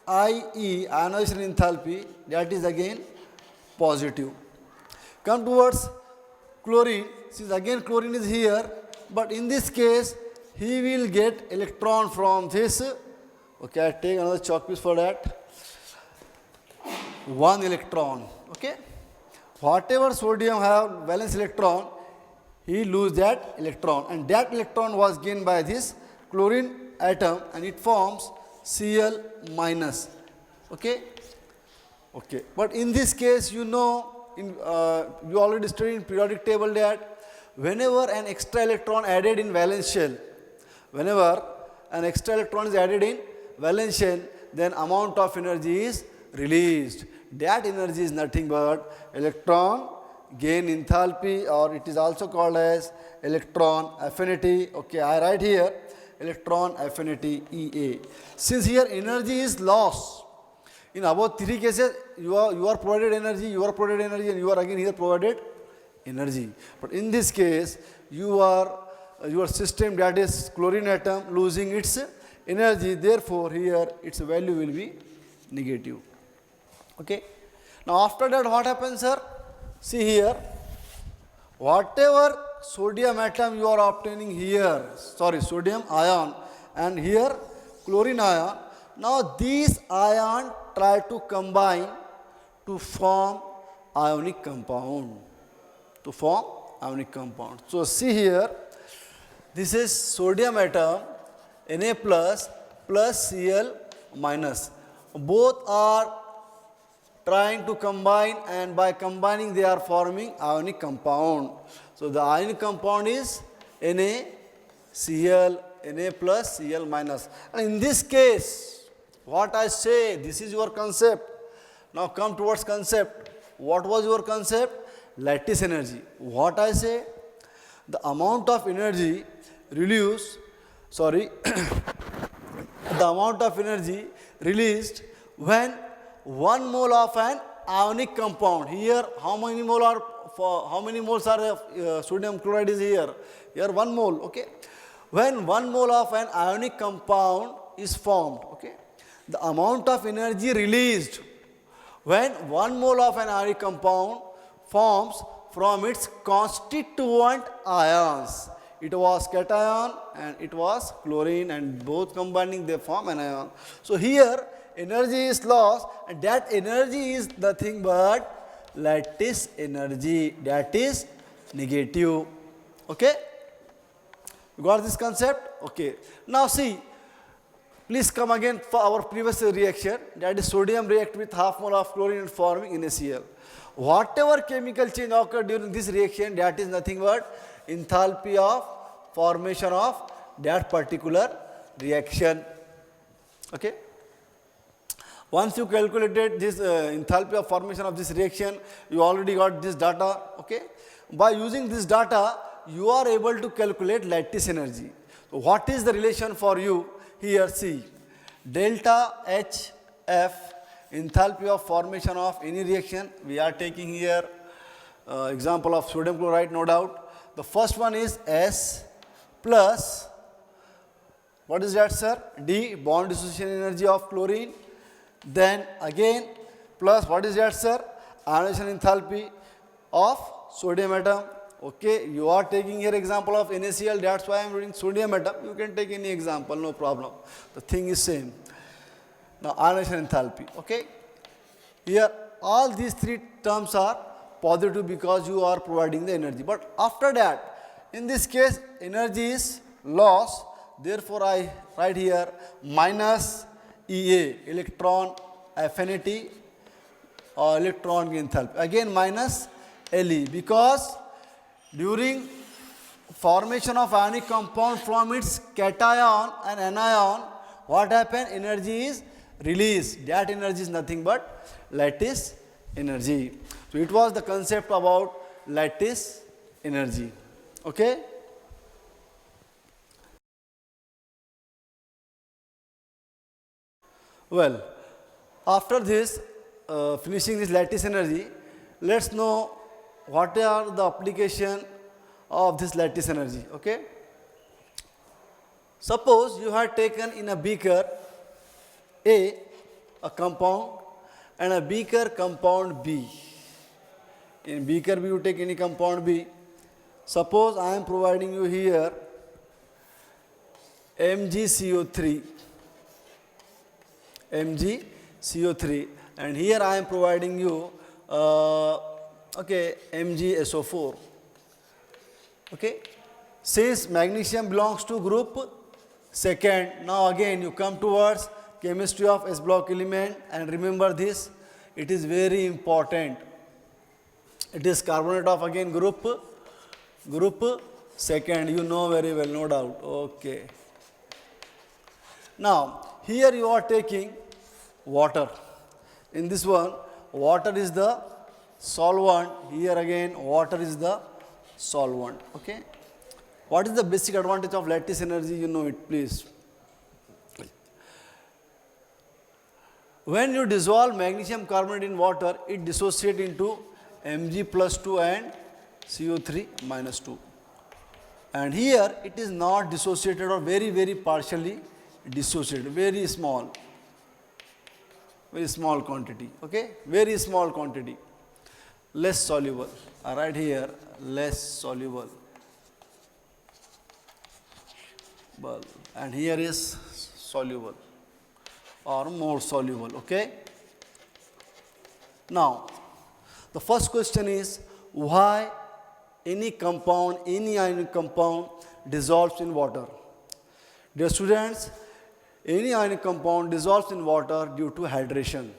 IE, ionization enthalpy, that is again positive. Come towards chlorine, since again chlorine is here, but in this case he will get electron from this. Okay, I take another chalk piece for that. 1 electron. Okay. Whatever sodium have valence electron, he lose that electron, and that electron was gained by this chlorine atom, and it forms Cl minus. Okay. Okay. But in this case, you know, you already studied in periodic table that whenever an extra electron added in valence shell, whenever an extra electron is added in valence shell, then amount of energy is released. That energy is nothing but electron gain enthalpy, or it is also called as electron affinity. Okay, I write here electron affinity EA. Since here energy is lost, in about 3 cases you are provided energy, and you are again here provided energy. But in this case, your system, that is chlorine atom, losing its energy, therefore here its value will be negative. Okay. Now after that what happens, sir? See here, whatever sodium atom you are obtaining here, sodium ion, and here chlorine ion, now these ion try to combine to form ionic compound. So see here, this is sodium atom, Na plus Cl minus. Both are trying to combine, and by combining they are forming ionic compound. So the ionic compound is NaCl Na plus Cl minus. And in this case, what I say, this is your concept. Now come towards concept. What was your concept? Lattice energy. What I say? The amount of energy released, the amount of energy released when 1 mole of an ionic compound. Here, how many moles are sodium chloride is here? Here 1 mole, okay. When 1 mole of an ionic compound is formed, okay, the amount of energy released when 1 mole of an ionic compound forms from its constituent ions. It was cation and it was chlorine, and both combining they form an ion. So here energy is lost, and that energy is nothing but lattice energy, that is negative. Okay? You got this concept? Okay. Now see, please come again for our previous reaction, that is sodium react with half mole of chlorine and forming NaCl. Whatever chemical change occurred during this reaction, that is nothing but enthalpy of formation of that particular reaction. Okay. Once you calculated this enthalpy of formation of this reaction, you already got this data. Okay. By using this data, you are able to calculate lattice energy. So what is the relation for you? Here see, delta HF, enthalpy of formation of any reaction. We are taking here example of sodium chloride, no doubt. The first one is S plus, what is that, sir? D, bond dissociation energy of chlorine. Then again plus, what is that, sir? Ionization enthalpy of sodium atom. Okay, you are taking here example of NaCl, that's why I am reading sodium atom. You can take any example, no problem. The thing is same. Now ionization enthalpy. Okay, here all these three terms are positive because you are providing the energy. But after that, in this case, energy is lost. Therefore, I write here minus Ea, electron affinity or electron enthalpy. Again minus Le, because during formation of ionic compound from its cation and anion, what happened? Energy is released. That energy is nothing but lattice energy. So it was the concept about lattice energy. Okay? Well, after this, finishing this lattice energy, let's know what are the application of this lattice energy. Okay? Suppose you had taken in a beaker a compound and a beaker compound B. In beaker B you take any compound B. Suppose I am providing you here MgCO3, MgCO3, and here I am providing you MgSO4. Okay. Since magnesium belongs to group second, now again you come towards chemistry of S block element, and remember this, it is very important. It is carbonate of again group second, you know very well, no doubt. Okay. Now here you are taking water. In this one, water is the solvent. Here again water is the solvent. Okay. What is the basic advantage of lattice energy? You know it, please. When you dissolve magnesium carbonate in water, it dissociates into Mg plus 2 and CO3 minus 2. And here it is not dissociated or very, very partially dissociated, very small quantity. Okay, very small quantity, less soluble. I write here less soluble, and here is soluble or more soluble. Okay. Now the first question is, why any compound, any ionic compound dissolves in water? Dear students, any ionic compound dissolves in water due to hydration.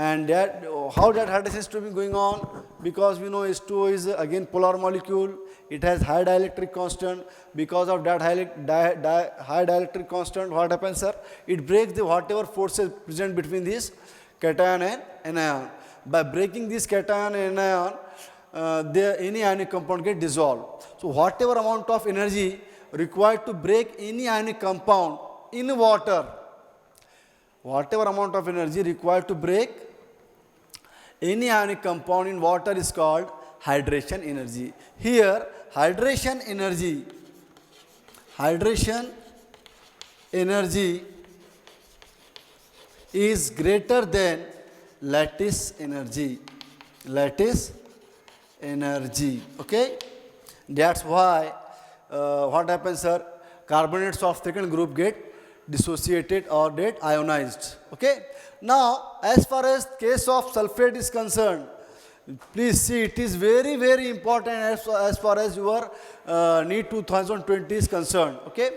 And that, how that hydration is to be going on? Because we know H2O is again polar molecule. It has high dielectric constant. Because of that high dielectric constant, what happens, sir? It breaks the whatever forces present between this cation and anion. By breaking this cation and anion, any ionic compound get dissolved. So whatever amount of energy required to break any ionic compound in water, whatever amount of energy required to break any ionic compound in water is called hydration energy. Here, hydration energy is greater than lattice energy. Okay? That's why what happens, sir? Carbonates of second group get dissociated or get ionized. Okay? Now, as far as case of sulfate is concerned, please see, it is very, very important as far as your NEET 2020 is concerned. Okay?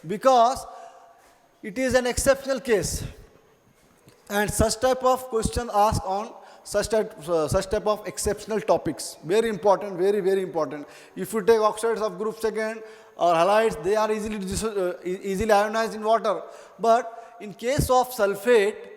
Because it is an exceptional case. And such type of question asked on such type of exceptional topics. Very important, very, very important. If you take oxides of group second or halides, they are easily ionized in water. But in case of sulfate,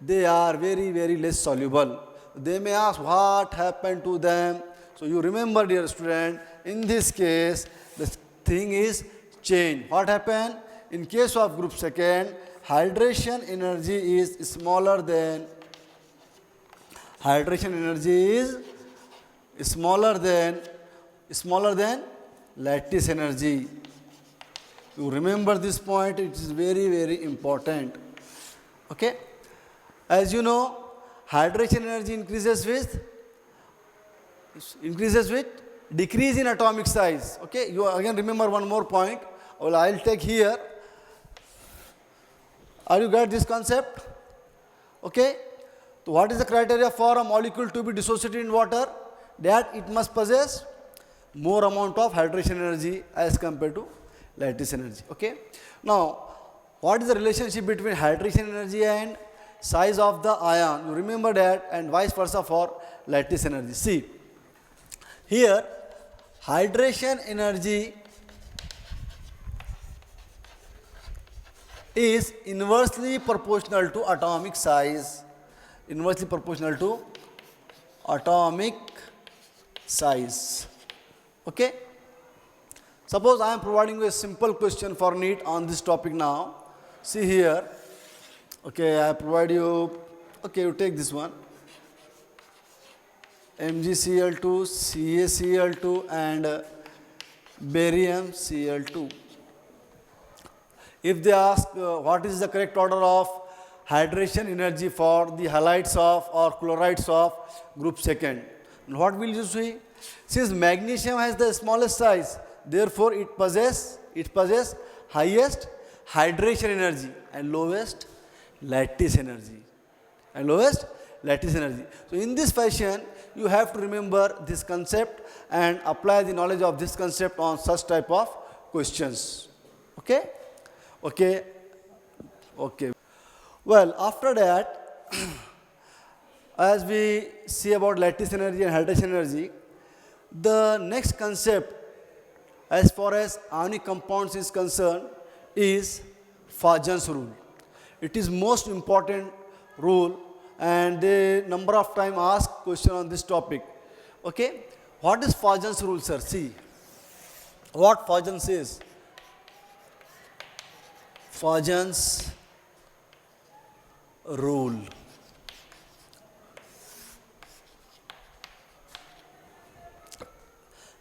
they are very, very less soluble. They may ask what happened to them. So you remember, dear student, in this case, the thing is changed. What happened? In case of group second, hydration energy is smaller than lattice energy. You remember this point, it is very, very important. Okay? As you know, hydration energy increases with decrease in atomic size. Okay? You again remember one more point. Well, I'll take here. Are you got this concept? Okay? So what is the criteria for a molecule to be dissociated in water? That it must possess more amount of hydration energy as compared to lattice energy. Okay? Now, what is the relationship between hydration energy and size of the ion? You remember that, and vice versa for lattice energy. See, here hydration energy is inversely proportional to atomic size. Okay? Suppose I am providing you a simple question for NEET on this topic now. See here. Okay, I provide you, okay, you take this one. MgCl2, CaCl2 and barium Cl2. If they ask what is the correct order of hydration energy for the halides of or chlorides of group second, what will you say? Since magnesium has the smallest size, therefore it possesses highest hydration energy and lowest lattice energy. So in this fashion, you have to remember this concept and apply the knowledge of this concept on such type of questions. Okay? Okay. Well, after that, as we see about lattice energy and hydration energy, the next concept as far as ionic compounds is concerned is Fajon's rule. It is most important rule, and they number of time ask question on this topic. Okay? What is Fajon's rule, sir? See, what Fajon says. Fajon's rule.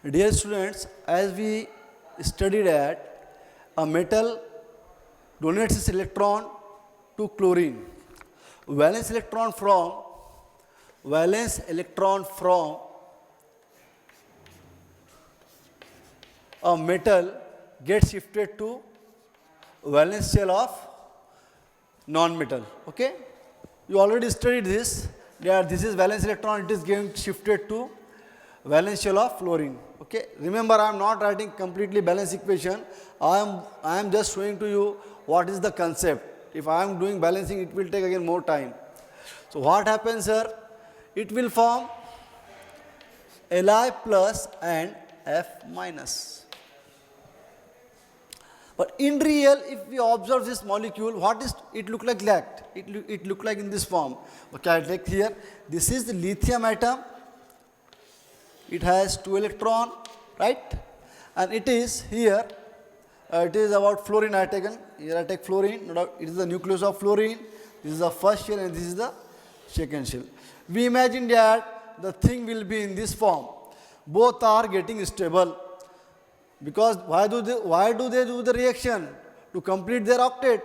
Dear students, as we studied that a metal donates its electron to chlorine. Valence electron from a metal gets shifted to valence shell of non-metal. Okay? You already studied this. This is valence electron, it is getting shifted to valence shell of fluorine. Okay? Remember, I am not writing completely balanced equation. I am just showing to you what is the concept. If I am doing balancing, it will take again more time. So So what happens here? It will form Li plus and F minus. But in real, if we observe this molecule, what is it look like that? It look like in this form. Okay, I take here. This is the lithium atom. It has 2 electrons, right? And it is here. It is about fluorine I taken. Here I take fluorine. It is the nucleus of fluorine. This is the first shell and this is the second shell. We imagine that the thing will be in this form. Both are getting stable. Because why do they do the reaction? To complete their octet.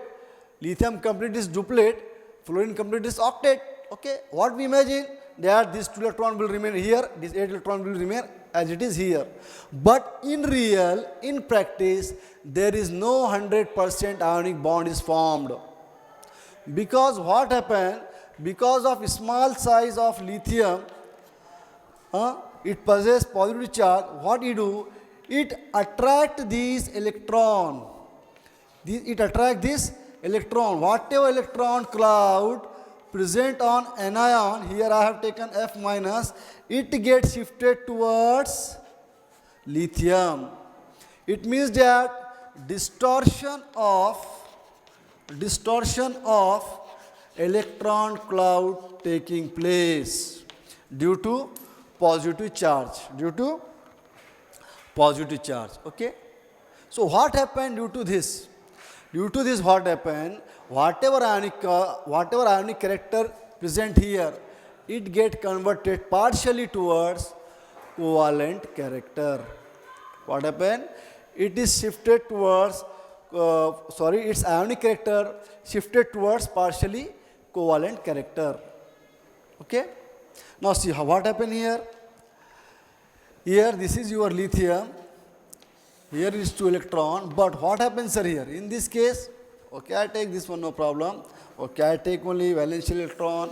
Lithium complete its duplet, fluorine complete its octet. Okay, what we imagine? That this 2 electron will remain here, this 8 electron will remain as it is here. But in real, in practice, there is no 100% ionic bond is formed. Because what happened? Because of small size of lithium, it possesses positive charge. What you do? It attract these electron. It attract this electron. Whatever electron cloud present on anion, here I have taken F minus, it gets shifted towards lithium. It means that distortion of electron cloud taking place due to positive charge. Okay. So what happened due to this? Due to this, what happened? Whatever ionic character present here, it get converted partially towards covalent character. What happened? It is shifted towards, its ionic character shifted towards partially covalent character. Okay. Now see what happened here. Here this is your lithium. Here is 2 electron. But what happens here? In this case, okay, I take this one, no problem. Okay, I take only valence electron,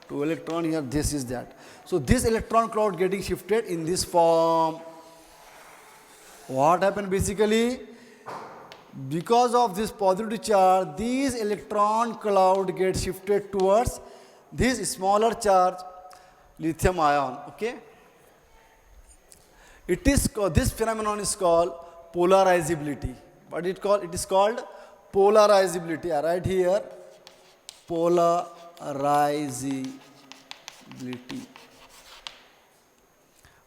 2 electron here, this is that. So this electron cloud getting shifted in this form. What happened basically? Because of this positive charge, these electron cloud get shifted towards this smaller charge, lithium ion. Okay. This phenomenon is called polarizability. What it called? It is called polarizability. I write here polarizability.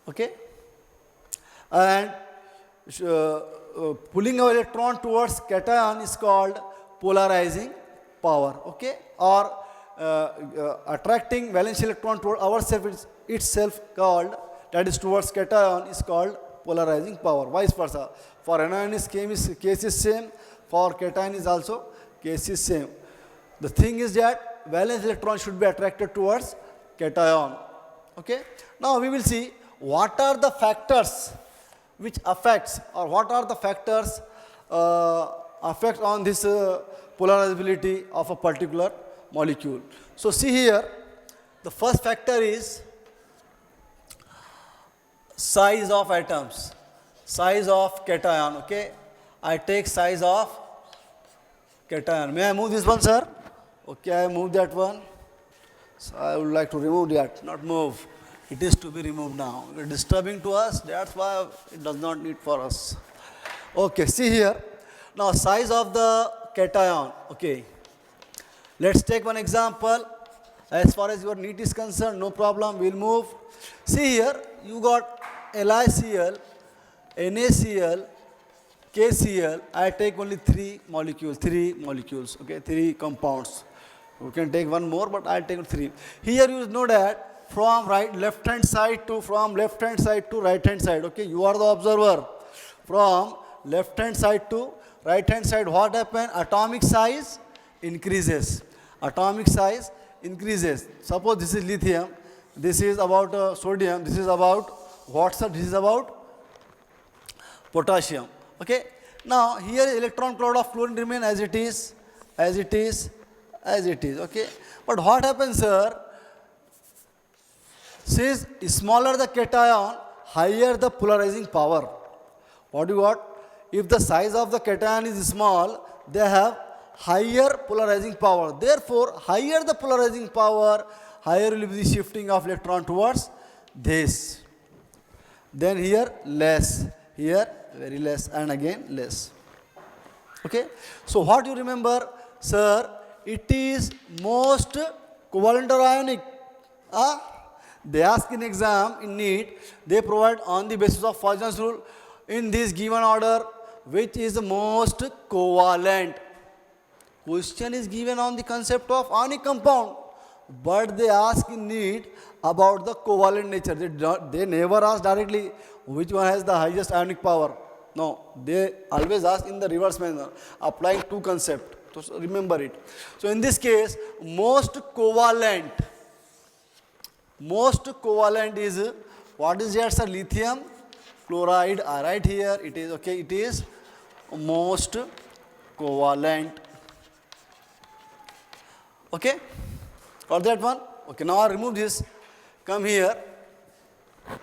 Okay. And pulling an electron towards cation is called polarizing power. Okay. Or attracting valence electron toward ourselves itself called, that is towards cation, is called polarizing power. Vice versa. For anion case is same. For cation is also case is same. The thing is that valence electron should be attracted towards cation. Okay. Now we will see what are the factors which affects, or what are the factors affect on this polarizability of a particular molecule. So see here, the first factor is size of atoms, size of cation. Okay, I take size of cation. May I move this one, sir? Okay, I move that one. So I would like to remove that, not move. It is to be removed now. It is disturbing to us, that's why it does not need for us. Okay, see here. Now size of the cation. Okay, let's take one example. As far as your NEET is concerned, no problem, we'll move. See here, you got LiCl, NaCl, KCl. I take only 3 molecules, okay, 3 compounds. You can take one more, but I'll take 3. Here you know that from left hand side to right hand side. Okay, you are the observer. From left hand side to right hand side, what happened? Atomic size increases. Suppose this is lithium, this is about sodium, this is about water, this is about potassium. Okay. Now here electron cloud of fluorine remain as it is. Okay. But what happens, sir? Since smaller the cation, higher the polarizing power. What do you got? If the size of the cation is small, they have higher polarizing power. Therefore, higher the polarizing power, higher will be the shifting of electron towards this. Then here less, here very less, and again less. Okay. So what you remember, sir? It is most covalent or ionic. They ask in exam, in NEET, they provide on the basis of Poisson's rule in this given order, which is the most covalent. Question is given on the concept of ionic compound, but they ask in NEET about the covalent nature. They never ask directly which one has the highest ionic power. No, they always ask in the reverse manner, applying two concepts. So remember it. So in this case, most covalent is, what is here, sir? Lithium chloride. I write here, it is, okay, it is most covalent. Okay, got that one? Okay, now I remove this. Come here.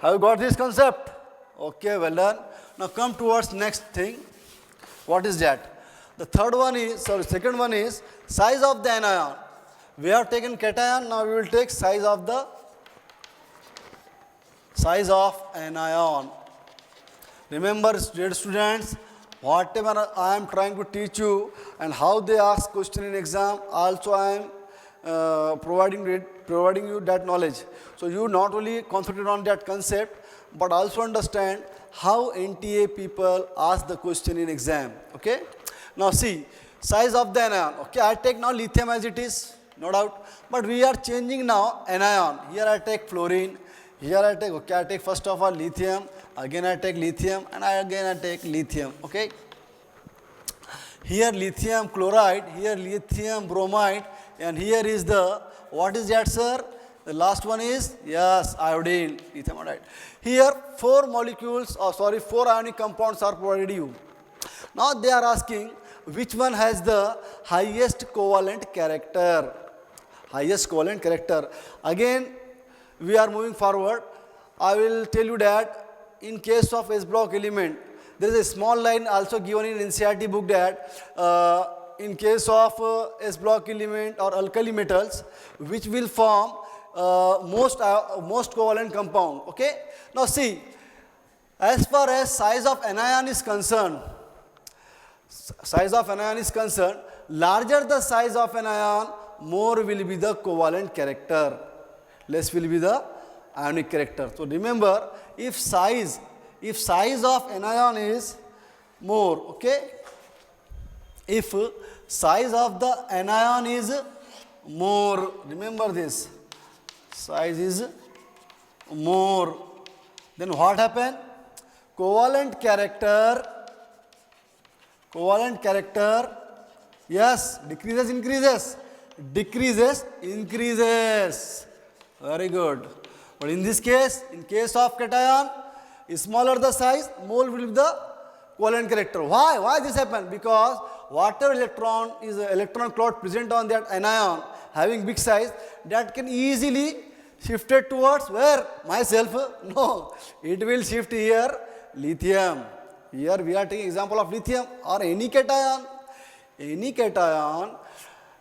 Have you got this concept? Okay, well done. Now come towards next thing. What is that? The second one is size of the anion. We have taken cation, now we will take size of anion. Remember, dear students, whatever I am trying to teach you and how they ask question in exam, also I am providing you that knowledge. So you not only concentrate on that concept, but also understand how NTA people ask the question in exam. Okay. Now see, size of the anion. Okay, I take now lithium as it is, no doubt. But we are changing now anion. Here I take fluorine. Here I take first of all lithium. Again I take lithium, and again I take lithium. Okay. Here lithium chloride. Here lithium bromide, and here is the, what is that, sir? The last one is, yes, iodine, lithium iodide. Here four ionic compounds are provided you. Now they are asking which one has the highest covalent character. Again, we are moving forward. I will tell you that in case of S block element, there is a small line also given in NCERT book that in case of S block element or alkali metals, which will form most covalent compound. Okay. Now see, as far as size of anion is concerned, larger the size of anion, more will be the covalent character, less will be the ionic character. So remember, if size of anion is more, okay, if size of the anion is more, remember this, size is more, then what happen? Covalent character, yes, increases. Very good. But in this case, in case of cation, smaller the size, more will be the covalent character. Why this happen? Because whatever electron cloud present on that anion having big size, that can easily shifted towards where? Myself? No, it will shift here, lithium. Here we are taking example of lithium or any cation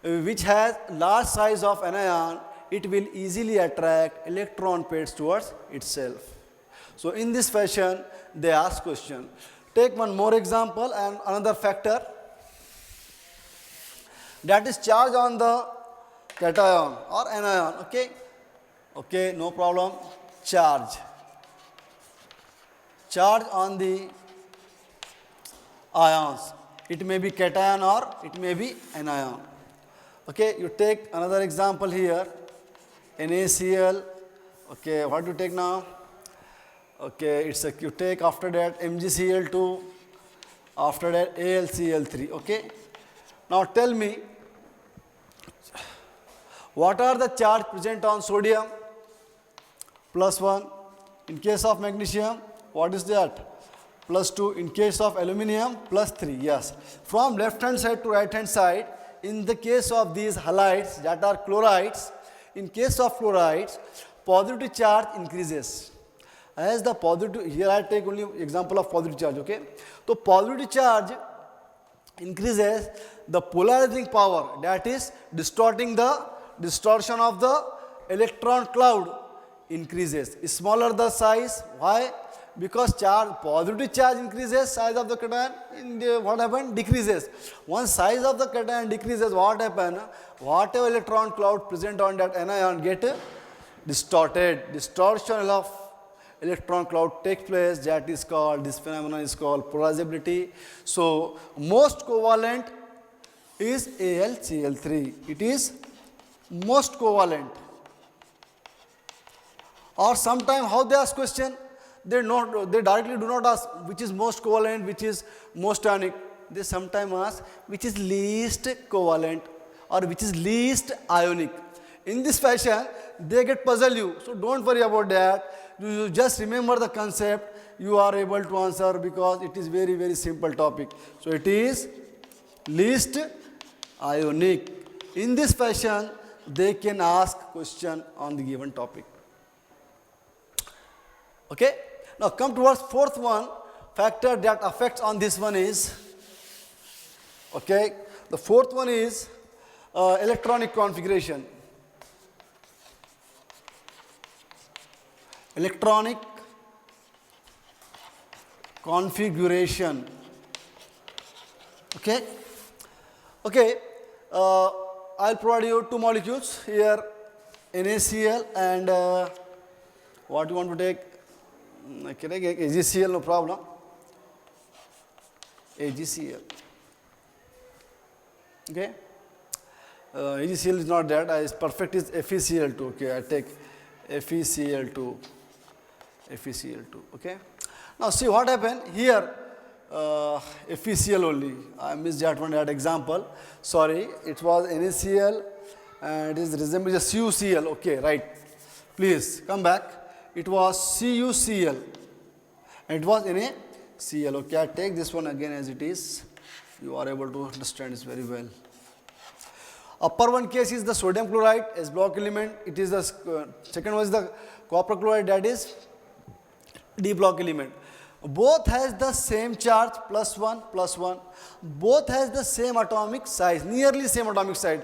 which has large size of anion, it will easily attract electron pairs towards itself. So in this fashion, they ask question. Take one more example and another factor, that is charge on the cation or anion. Okay, no problem. Charge on the ions. It may be cation or it may be anion. Okay, you take another example here, NaCl. Okay, what do you take now? Okay, you take after that MgCl2, after that AlCl3. Okay, now tell me, what are the charge present on sodium? +1. In case of magnesium, what is that? +2. In case of aluminium, +3. Yes. From left hand side to right hand side, in the case of these halides that are chlorides, in case of chlorides, positive charge increases. As the positive, here I take only example of positive charge. Okay. So positive charge increases, the polarizing power, that is distortion of the electron cloud increases. Smaller the size. Why? Because positive charge increases, size of the cation what happen? Decreases. Once size of the cation decreases, what happen? Whatever electron cloud present on that anion get distorted. Distortion of electron cloud takes place. That is called, this phenomenon is called polarizability. So most covalent is AlCl3. It is most covalent. Or sometime how they ask question? They directly do not ask which is most covalent, which is most ionic. They sometimes ask which is least covalent or which is least ionic. In this fashion, they get puzzle you. So don't worry about that. You just remember the concept. You are able to answer because it is very, very simple topic. So it is least ionic. In this fashion, they can ask question on the given topic. Okay. Now come towards fourth one. Factor that affects on this one is, okay, the fourth one is electronic configuration. Electronic configuration. Okay. Okay. I'll provide you two molecules here, NaCl and what you want to take? AgCl, no problem. AgCl. Okay. AgCl is not that. Is perfect is FeCl2. Okay, I take FeCl2. FeCl2. Okay. Now see what happened here. FeCl only. I missed that one. That example. Sorry, it was NaCl and it is resembling a CuCl. Okay, right. Please come back. It was CuCl and it was NaCl. Okay, I take this one again as it is. You are able to understand this very well. Upper one case is the sodium chloride as block element. It is the second one is the copper chloride, that is D block element. Both has the same charge, +1. Both has the same atomic size, nearly same atomic size.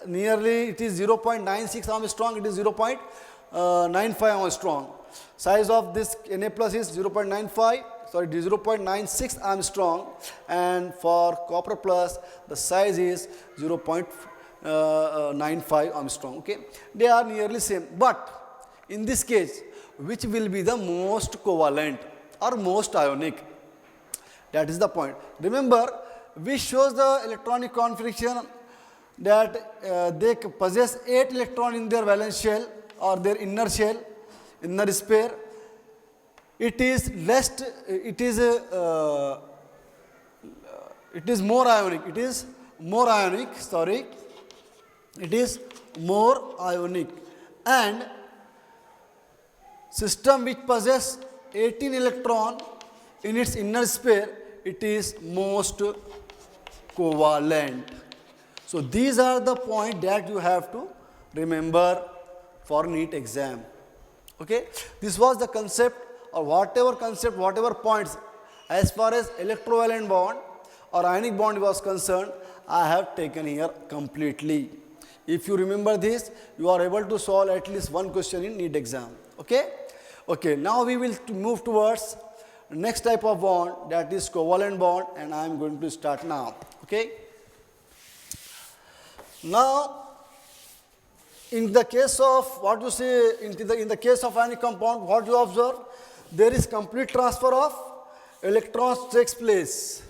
Nearly it is 0.96 Armstrong, it is 0.95 Armstrong. Size of this Na plus is 0.95, sorry, 0.96 Armstrong, and for copper plus the size is 0.95 Armstrong. Okay, they are nearly same, but in this case, which will be the most covalent or most ionic? That is the point. Remember, which shows the electronic configuration that they possess 8 electrons in their valence shell or their inner shell, inner sphere. It is less. It is more ionic. It is more ionic. Sorry, it is more ionic, and system which possess 18 electron in its inner sphere, it is most covalent. So these are the points that you have to remember for NEET exam. Okay, this was the concept, or whatever points as far as electrovalent bond or ionic bond was concerned, I have taken here completely. If you remember this, you are able to solve at least one question in NEET exam. Okay. Okay, now we will move towards next type of bond, that is covalent bond, and I am going to start now. Okay. Now, in the case of what you say, in the case of ionic compound, what you observe, there is complete transfer of electrons takes place.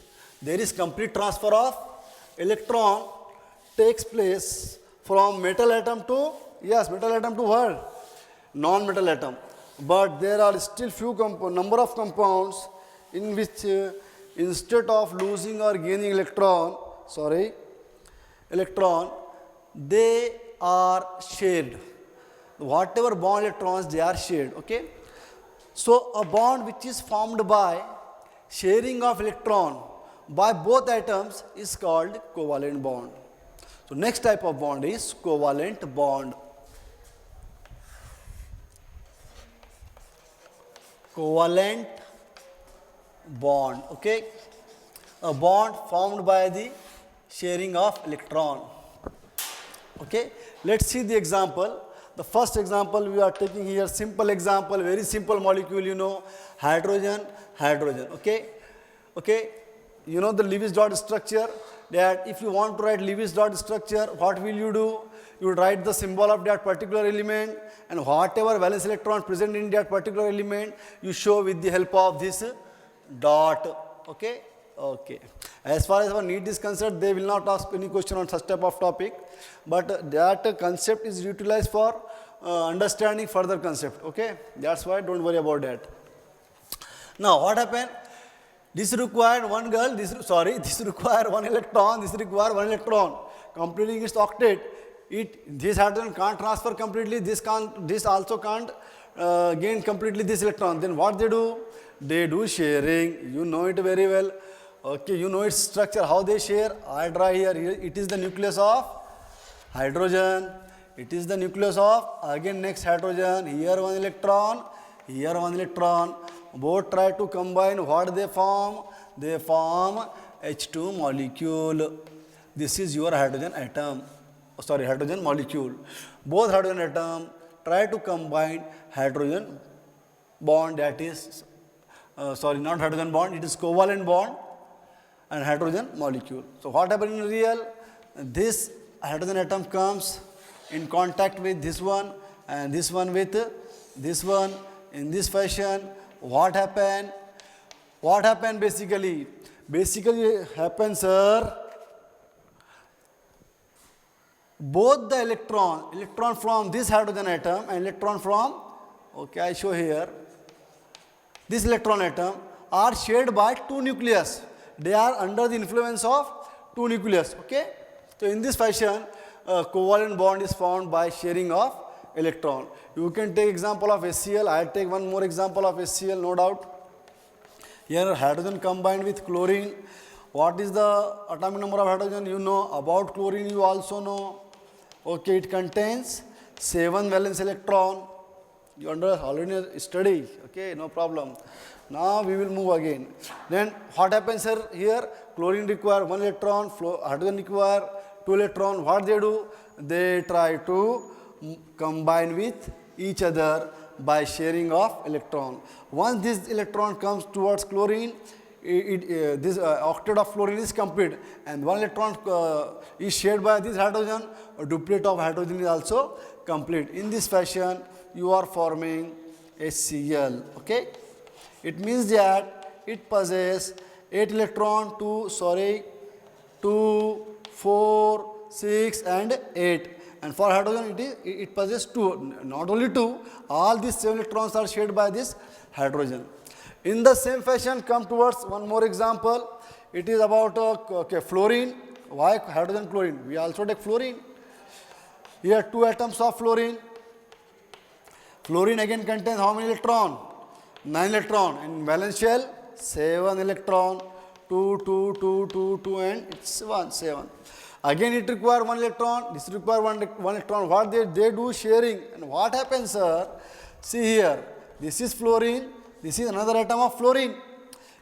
There is complete transfer of electron takes place from metal atom to, yes, metal atom to what? Non-metal atom. But there are still few number of compounds in which instead of losing or gaining electron, they are shared. Whatever bond electrons, they are shared. Okay. So a bond which is formed by sharing of electron by both atoms is called covalent bond. So next type of bond is covalent bond. Covalent bond, okay, a bond formed by the sharing of electron. Okay, let's see the example. The first example we are taking here, simple example, very simple molecule, you know, hydrogen, hydrogen, okay? Okay, you know the Lewis dot structure, that if you want to write Lewis dot structure, what will you do? You would write the symbol of that particular element, and whatever valence electron present in that particular element, you show with the help of this dot, okay? Okay. As far as our NEET is concerned, they will not ask any question on such type of topic, but that concept is utilized for understanding further concept, okay? That's why don't worry about that. Now what happened? This required one girl, this require one electron, this require one electron. Completing its octet, this hydrogen can't transfer completely, this also can't gain completely this electron. Then what they do? They do sharing. You know it very well. Okay, you know its structure, how they share. I draw here, it is the nucleus of hydrogen. It is the nucleus of, again next hydrogen, here one electron, here one electron. Both try to combine, what they form? They form H2 molecule. This is your hydrogen atom, hydrogen molecule. Both hydrogen atom try to combine hydrogen bond, that is, not hydrogen bond, it is covalent bond and hydrogen molecule. So what happens in real? This hydrogen atom comes in contact with this one and this one with this one in this fashion. What happened? What happened basically? Basically happens, sir, both the electron from this hydrogen atom and electron from, okay, I show here, this electron atom are shared by two nucleus. They are under the influence of two nucleus, okay? So in this fashion, a covalent bond is formed by sharing of electron. You can take example of HCl. I will take one more example of HCl, no doubt. Here hydrogen combined with chlorine. What is the atomic number of hydrogen? You know. About chlorine you also know. Okay, it contains 7 valence electron. You already study. Okay, no problem. Now we will move again. Then what happens here? Chlorine require 1 electron, hydrogen require 2 electron. What they do? They try to combine with each other by sharing of electron. Once this electron comes towards chlorine, this octet of fluorine is complete, and 1 electron is shared by this hydrogen. A duplicate of hydrogen is also complete. In this fashion, you are forming HCl. Okay, it means that it possesses 8 electron, 2, 4, 6, and 8. And for hydrogen, it possesses 2. Not only 2, all these 7 electrons are shared by this hydrogen. In the same fashion, come towards one more example. It is about fluorine. Why hydrogen chlorine? We also take fluorine. Here 2 atoms of fluorine. Fluorine again contains how many electron? 9 electron. In valence shell, 7 electron. 2, 2, 2, 2, 2, and it's 1, 7. Again it requires 1 electron. This requires 1 electron. What they do sharing. And what happens, sir? See here. This is fluorine. This is another atom of fluorine.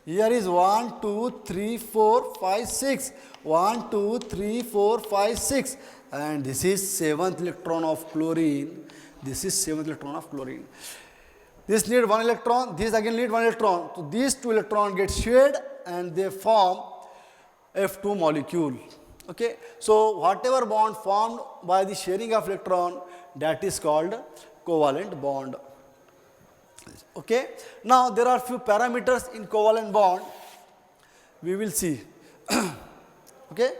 Here is 1, 2, 3, 4, 5, 6. 1, 2, 3, 4, 5, 6. And this is 7th electron of chlorine. This is 7th electron of chlorine. This need 1 electron. This again need 1 electron. So these 2 electrons get shared and they form F2 molecule. Okay. So whatever bond formed by the sharing of electron, that is called covalent bond. Okay. Now there are few parameters in covalent bond. We will see. Okay.